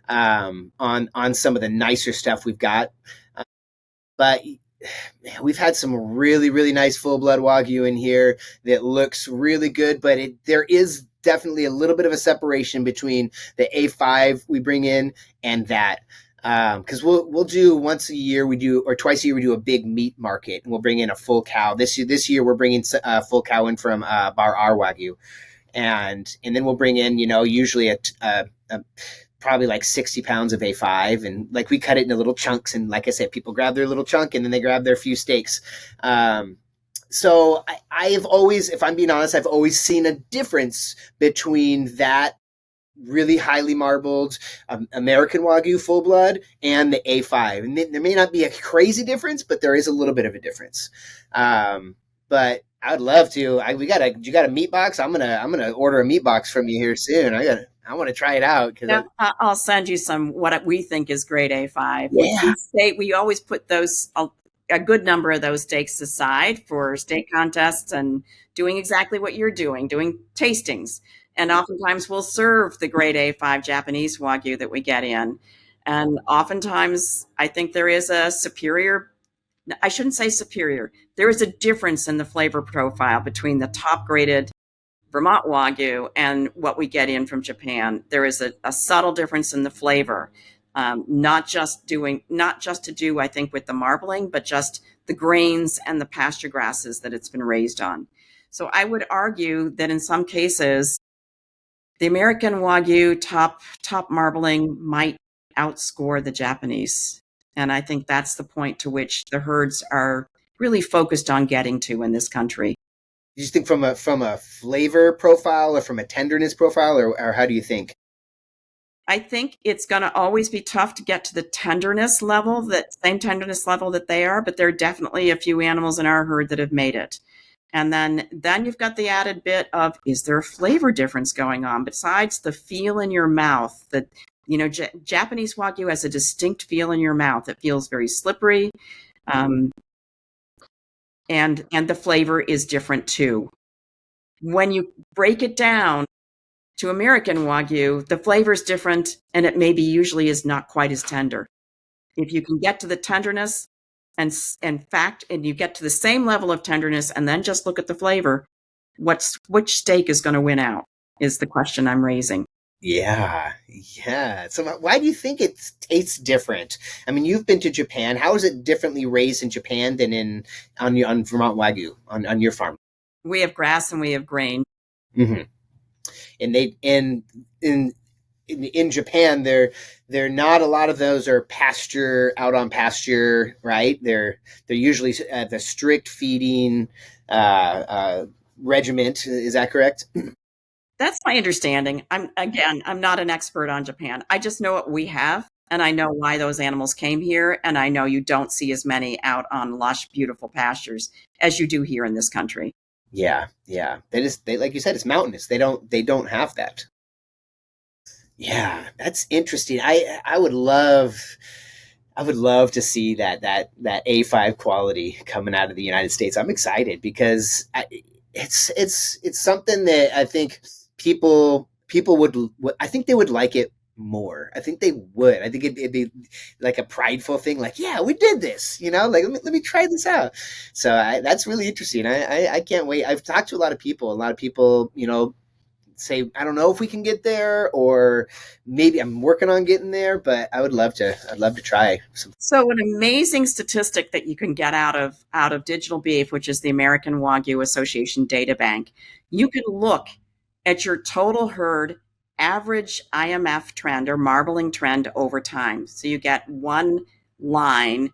on some of the nicer stuff we've got. But we've had some really, really nice full blood Wagyu in here that looks really good, but there is definitely a little bit of a separation between the A5 we bring in and that. Because we'll do once a year, or twice a year, we do a big meat market, and we'll bring in a full cow. This year we're bringing a full cow in from Bar R Wagyu, and then we'll bring in usually a probably like 60 pounds of A5, and like we cut it into little chunks, and like I said, people grab their little chunk and then they grab their few steaks. So I have always, if I'm being honest, I've always seen a difference between that really highly marbled American Wagyu full blood and the A5. And there may not be a crazy difference, but there is a little bit of a difference. But I would love to. You got a meat box? I'm gonna order a meat box from you here soon. I want to try it out. I'll send you some what we think is grade A5. Yeah. We always put those a good number of those steaks aside for steak contests and doing exactly what you're doing tastings. And oftentimes we'll serve the grade A5 Japanese Wagyu that we get in. And oftentimes I think there is a superior, I shouldn't say superior, there is a difference in the flavor profile between the top graded Vermont Wagyu and what we get in from Japan. There is a subtle difference in the flavor, not just to do, I think, with the marbling, but just the grains and the pasture grasses that it's been raised on. So I would argue that in some cases, the American Wagyu top marbling might outscore the Japanese. And I think that's the point to which the herds are really focused on getting to in this country. Do you think from a flavor profile or from a tenderness profile, or how do you think? I think it's going to always be tough to get to the tenderness level, that same tenderness level that they are, but there are definitely a few animals in our herd that have made it. And then you've got the added bit of, is there a flavor difference going on besides the feel in your mouth? That Japanese Wagyu has a distinct feel in your mouth. It feels very slippery, and the flavor is different too. When you break it down to American Wagyu, the flavor is different, and it maybe usually is not quite as tender. If you can get to the tenderness, and you get to the same level of tenderness, and then just look at the flavor, which steak is going to win out is the question I'm raising. Yeah. So why do you think it tastes different? I mean, you've been to Japan. How is it differently raised in Japan than on Vermont Wagyu on your farm? We have grass and we have grain. Mm-hmm. And in Japan, they're not, a lot of those are out on pasture, right? They're usually the strict feeding regiment. Is that correct? That's my understanding. I'm not an expert on Japan. I just know what we have, and I know why those animals came here, and I know you don't see as many out on lush, beautiful pastures as you do here in this country. Yeah. They like you said, it's mountainous. They don't have that. Yeah, that's interesting. I would love to see that A5 quality coming out of the United States. I'm excited because it's something that I think people would, I think they would like it more. I think they would. I think it'd be like a prideful thing, like, yeah, we did this, like let me try this out. So that's really interesting. I can't wait. I've talked to a lot of people. A lot of people, say, I don't know if we can get there, or maybe I'm working on getting there, but I'd love to try some. So an amazing statistic that you can get out of Digital Beef, which is the American Wagyu Association data bank, you can look at your total herd average IMF trend or marbling trend over time. So you get one line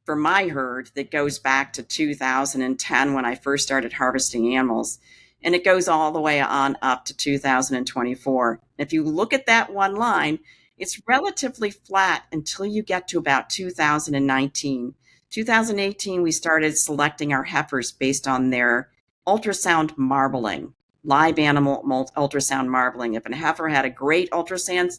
for my herd that goes back to 2010 when I first started harvesting animals. And it goes all the way on up to 2024. If you look at that one line, it's relatively flat until you get to about 2019. 2018, we started selecting our heifers based on their ultrasound marbling, live animal ultrasound marbling. If a heifer had a great ultrasound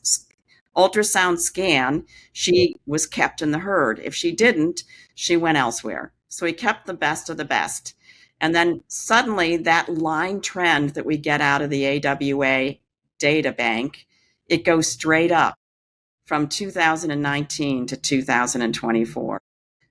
scan, she was kept in the herd. If she didn't, she went elsewhere. So we kept the best of the best. And then suddenly that line trend that we get out of the AWA data bank, it goes straight up from 2019 to 2024.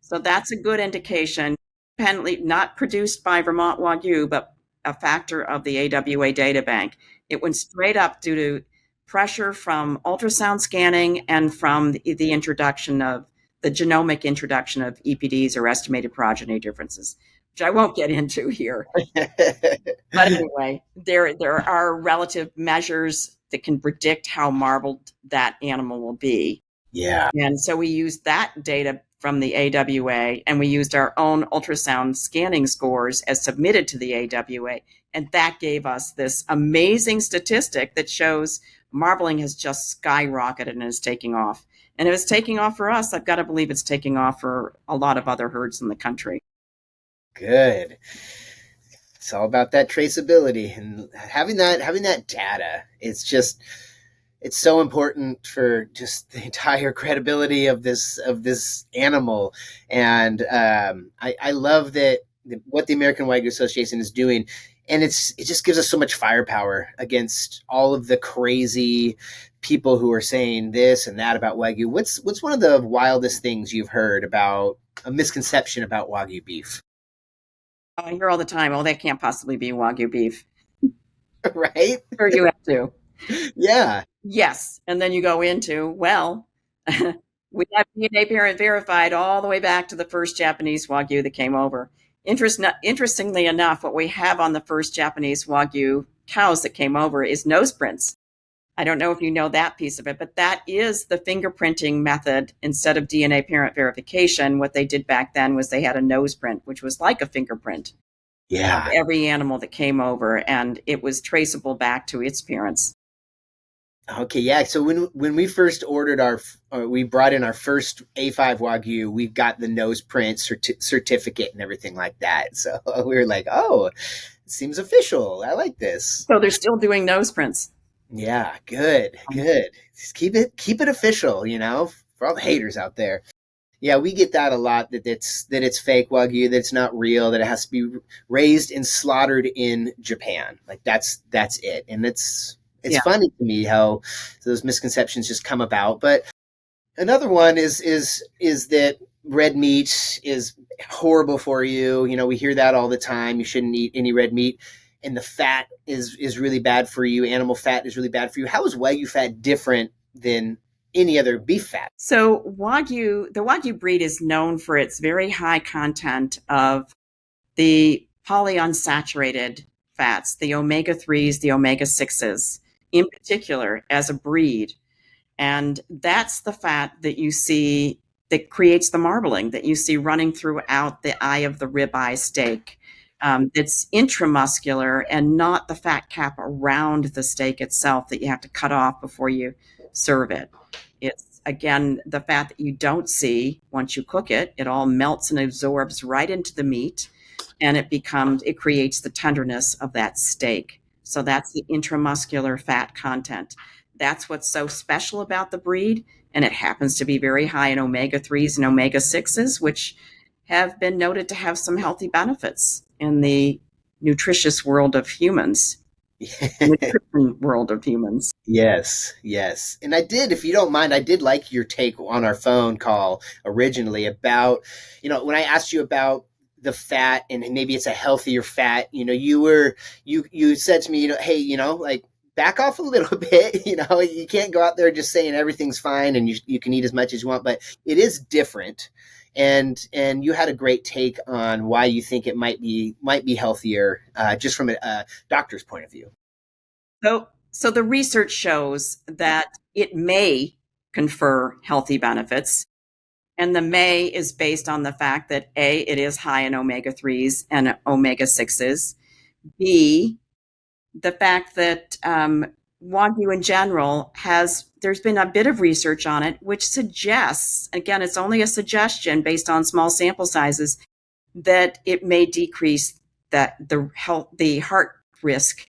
So that's a good indication, not produced by Vermont Wagyu, but a factor of the AWA data bank. It went straight up due to pressure from ultrasound scanning and from the introduction of the genomic introduction of EPDs, or estimated progeny differences, which I won't get into here. But anyway, there are relative measures that can predict how marbled that animal will be. Yeah. And so we used that data from the AWA, and we used our own ultrasound scanning scores as submitted to the AWA. And that gave us this amazing statistic that shows marbling has just skyrocketed and is taking off. And if it's taking off for us, I've got to believe it's taking off for a lot of other herds in the country. Good. It's all about that traceability, and having that data. It's so important for just the entire credibility of this animal. And I love that what the American Wagyu Association is doing. And it just gives us so much firepower against all of the crazy people who are saying this and that about Wagyu. What's one of the wildest things you've heard about a misconception about Wagyu beef? I hear all the time, oh, that can't possibly be Wagyu beef. Right? Sure, you have to. Yeah. Yes. And then you go into, well, we have DNA parent verified all the way back to the first Japanese Wagyu that came over. Interestingly enough, what we have on the first Japanese Wagyu cows that came over is nose prints. I don't know if you know that piece of it, but that is the fingerprinting method instead of DNA parent verification. What they did back then was they had a nose print, which was like a fingerprint. Yeah. Of every animal that came over, and it was traceable back to its parents. Okay, yeah. So when we first ordered we brought in our first A5 Wagyu, we got the nose print certificate and everything like that. So we were like, oh, it seems official. I like this. So they're still doing nose prints. Yeah, good. Just keep it official, for all the haters out there. Yeah, we get that a lot, that it's fake Wagyu, that it's not real, that it has to be raised and slaughtered in Japan. Like that's it. And it's funny to me how those misconceptions just come about. But another one is that red meat is horrible for you. We hear that all the time. You shouldn't eat any red meat. And the fat is really bad for you. Animal fat is really bad for you. How is Wagyu fat different than any other beef fat? So the Wagyu breed is known for its very high content of the polyunsaturated fats, the omega-3s, the omega-6s, in particular as a breed. And that's the fat that you see that creates the marbling that you see running throughout the eye of the ribeye steak. It's intramuscular and not the fat cap around the steak itself that you have to cut off before you serve it. It's, again, the fat that you don't see once you cook it. It all melts and absorbs right into the meat, and it creates the tenderness of that steak. So that's the intramuscular fat content. That's what's so special about the breed, and it happens to be very high in omega-3s and omega-6s, which have been noted to have some healthy benefits in the nutritious world of humans. Nutrition world of humans. Yes, yes. And I did, if you don't mind, I did like your take on our phone call originally about, when I asked you about the fat and maybe it's a healthier fat, you said to me, hey, like back off a little bit, you can't go out there just saying everything's fine and you can eat as much as you want, but it is different. And you had a great take on why you think it might be healthier, just from a doctor's point of view. So the research shows that it may confer healthy benefits. And the may is based on the fact that A, it is high in omega 3s and omega 6s. B, the fact that Wagyu in general there's been a bit of research on it, which suggests, again, it's only a suggestion based on small sample sizes, that it may decrease the heart risk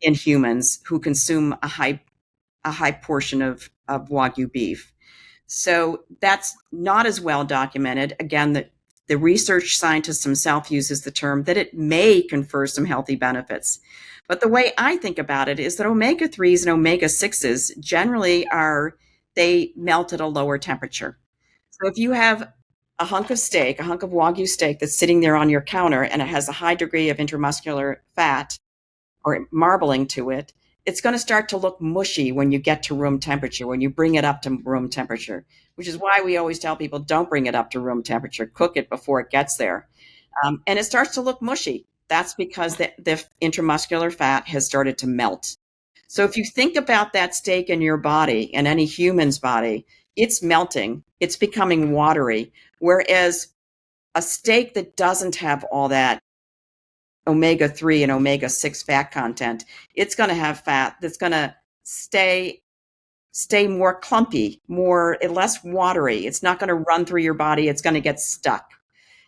in humans who consume a high portion of Wagyu beef. So that's not as well documented. Again, the research scientist himself uses the term that it may confer some healthy benefits. But the way I think about it is that omega 3s and omega 6s generally they melt at a lower temperature. So if you have a hunk of Wagyu steak that's sitting there on your counter and it has a high degree of intramuscular fat or marbling to it, it's going to start to look mushy when you get to room temperature, when you bring it up to room temperature, which is why we always tell people don't bring it up to room temperature, cook it before it gets there. And it starts to look mushy. That's because the intramuscular fat has started to melt. So if you think about that steak in your body and any human's body, it's melting, it's becoming watery. Whereas a steak that doesn't have all that omega 3 and omega 6 fat content, it's going to have fat that's going to stay more clumpy, less watery. It's not going to run through your body. It's going to get stuck.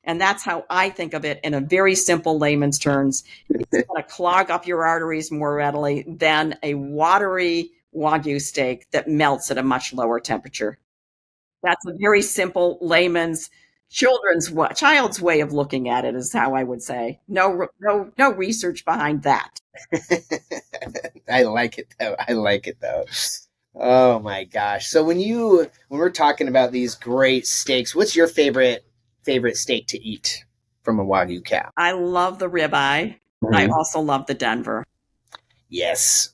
And that's how I think of it in a very simple layman's terms. It's going to clog up your arteries more readily than a watery Wagyu steak that melts at a much lower temperature. That's a very simple layman's child's way of looking at it, is how I would say. No research behind that. I like it though. Oh my gosh. So when we're talking about these great steaks, what's your favorite steak to eat from a Wagyu cow? I love the ribeye. Mm-hmm. I also love the Denver. Yes.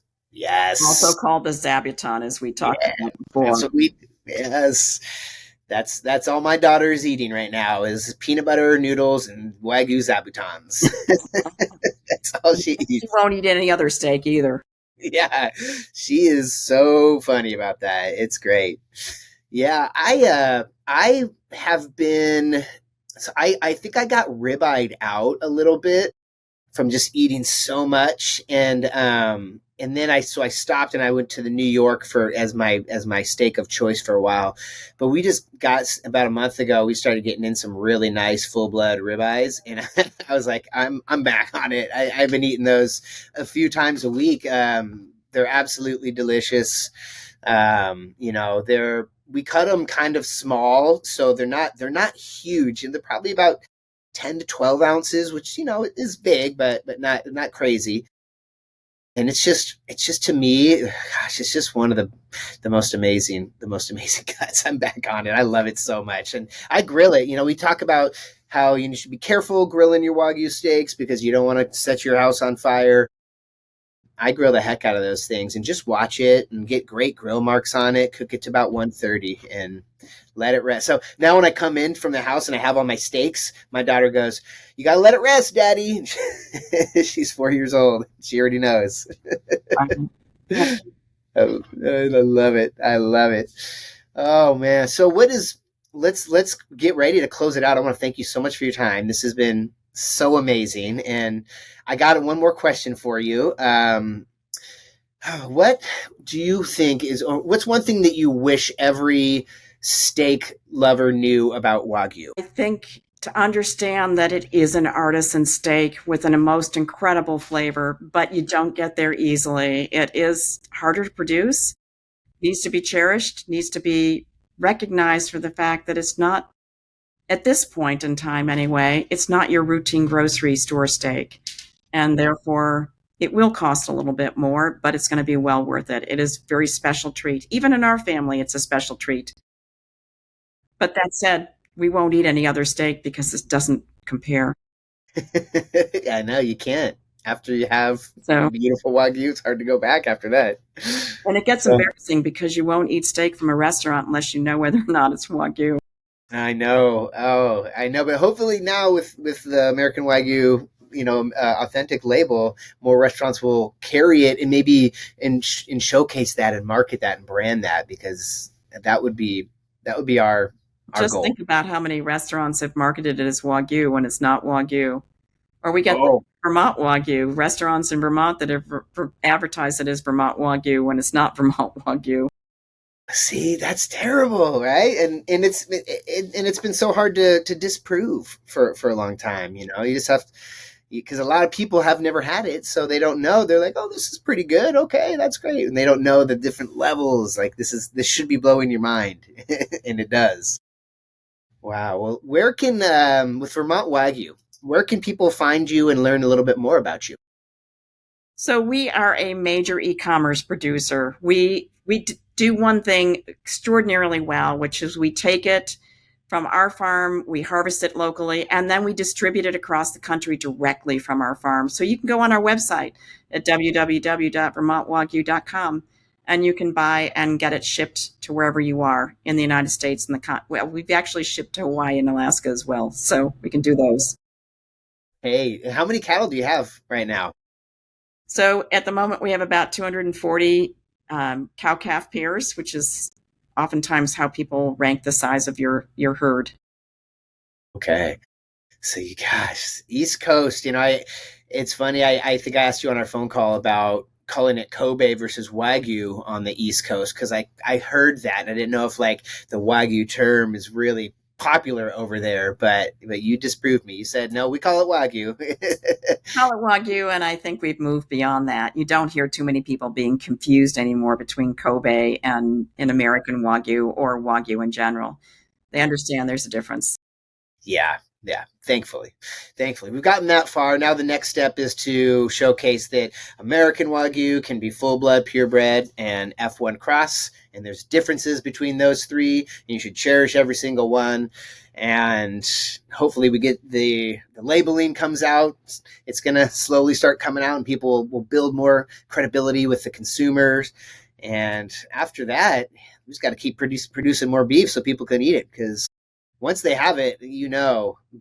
Also called the zabuton, as we talked about before. That's all my daughter is eating right now is peanut butter noodles and Wagyu zabutons. That's all she eats. She won't eat any other steak either. Yeah, she is so funny about that. It's great. Yeah, I have been. So I think I got ribeyed out a little bit from just eating so much, and then I stopped and I went to the New York as my steak of choice for a while. But we just got about a month ago, we started getting in some really nice full blood ribeyes, and I was like, I'm back on it. I've been eating those a few times a week. They're absolutely delicious. We cut them kind of small, so they're not huge, and they're probably about 10 to 12 ounces, which, is big, but not crazy. And it's just to me, gosh, it's just one of the most amazing cuts. I'm back on it. I love it so much. And I grill it. We talk about how you should be careful grilling your Wagyu steaks because you don't want to set your house on fire. I grill the heck out of those things and just watch it and get great grill marks on it, cook it to about 130 and let it rest. So now when I come in from the house and I have all my steaks, my daughter goes, "You got to let it rest, Daddy." She's 4 years old. She already knows. I love it. I love it. Oh man. So let's get ready to close it out. I want to thank you so much for your time. This has been so amazing. And I got one more question for you. What do you think what's one thing that you wish every steak lover knew about Wagyu? I think to understand that it is an artisan steak with a most incredible flavor, but you don't get there easily. It is harder to produce, needs to be cherished, needs to be recognized for the fact that it's not, at this point in time anyway, it's not your routine grocery store steak. And therefore, It will cost a little bit more, but it's going to be well worth it. It is a very special treat. Even in our family, it's a special treat. But that said, we won't eat any other steak because this doesn't compare. I know you can't. After you have So, beautiful Wagyu, it's hard to go back after that. and it gets So embarrassing because you won't eat steak from a restaurant unless you know whether or not it's Wagyu. I know. Oh, I know. But hopefully now with the American Wagyu, authentic label, more restaurants will carry it and maybe and showcase that and market that and brand that, because that would be our Just goal. think about how many restaurants have marketed it as Wagyu when it's not Wagyu. Or we get the Oh, Vermont Wagyu, restaurants in Vermont that have advertised it as Vermont Wagyu when it's not Vermont Wagyu. see, that's terrible, right? And it's been so hard to disprove for a long time. You just have, because a lot of people have never had it, so they don't know. They're like, "Oh, this is pretty good. Okay, that's great," and they don't know the different levels. Like this should be blowing your mind, and it does. Wow. Well, where can with Vermont Wagyu, where can people find you and learn a little bit more about you? So we are a major e-commerce producer. We do one thing extraordinarily well, which is we take it from our farm, we harvest it locally, and then we distribute it across the country directly from our farm. So you can go on our website at www.vermontwagyu.com and you can buy and get it shipped to wherever you are in the United States and well, we've actually shipped to Hawaii and Alaska as well, so we can do those. Hey, how many cattle do you have right now? So at the moment, we have about 240 cow-calf pairs, which is oftentimes how people rank the size of your herd. Okay. So you gosh, East Coast, it's funny. I think I asked you on our phone call about calling it Kobe versus Wagyu on the East Coast, because I heard that and I didn't know if like the Wagyu term is really popular over there, but you disproved me. You said no, we call it Wagyu. Call it Wagyu, and I think we've moved beyond that. You don't hear too many people being confused anymore between Kobe and an American Wagyu or Wagyu in general. They understand there's a difference. Yeah, yeah. Thankfully, we've gotten that far. Now the next step is to showcase that American Wagyu can be full blood, purebred, and F1 cross. And there's differences between those three, and you should cherish every single one. And hopefully, we get the labeling comes out. It's gonna slowly start coming out, and people will build more credibility with the consumers. And after that, we just got to keep producing more beef so people can eat it, because once they have it,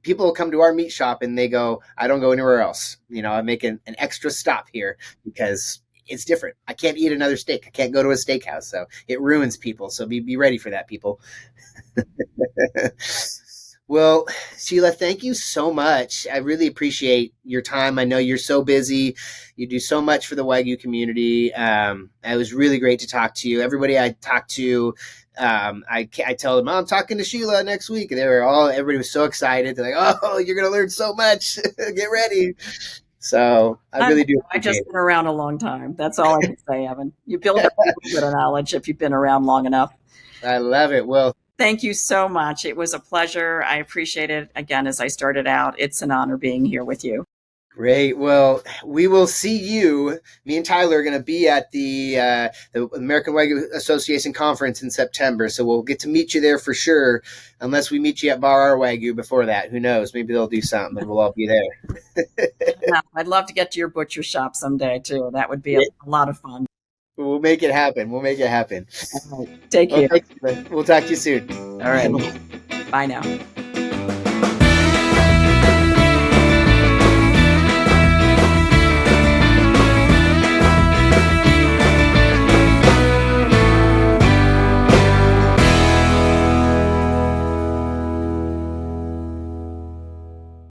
people will come to our meat shop and they go, I don't go anywhere else. I make an extra stop here because it's different. I can't eat another steak. I can't go to a steakhouse. So it ruins people. So be ready for that, people. Well, Sheila, thank you so much. I really appreciate your time. I know you're so busy. You do so much for the Wagyu community. It was really great to talk to you. Everybody I talked to, I tell them, I'm talking to Sheila next week. And everybody was so excited. They're like, oh, you're going to learn so much. Get ready. So I really do. I've just been around a long time. That's all I can say, Evan. You build up a little bit of knowledge if you've been around long enough. I love it. Well, thank you so much. It was a pleasure. I appreciate it. Again, as I started out, it's an honor being here with you. Great. Well, we will see you. Me and Tyler are going to be at the American Wagyu Association conference in September, so we'll get to meet you there for sure. Unless we meet you at Bar Our Wagyu before that, who knows? Maybe they'll do something, and we'll all be there. I'd love to get to your butcher shop someday too. That would be a lot of fun. We'll make it happen. All right. Take care. We'll talk to you soon. All right. Bye now.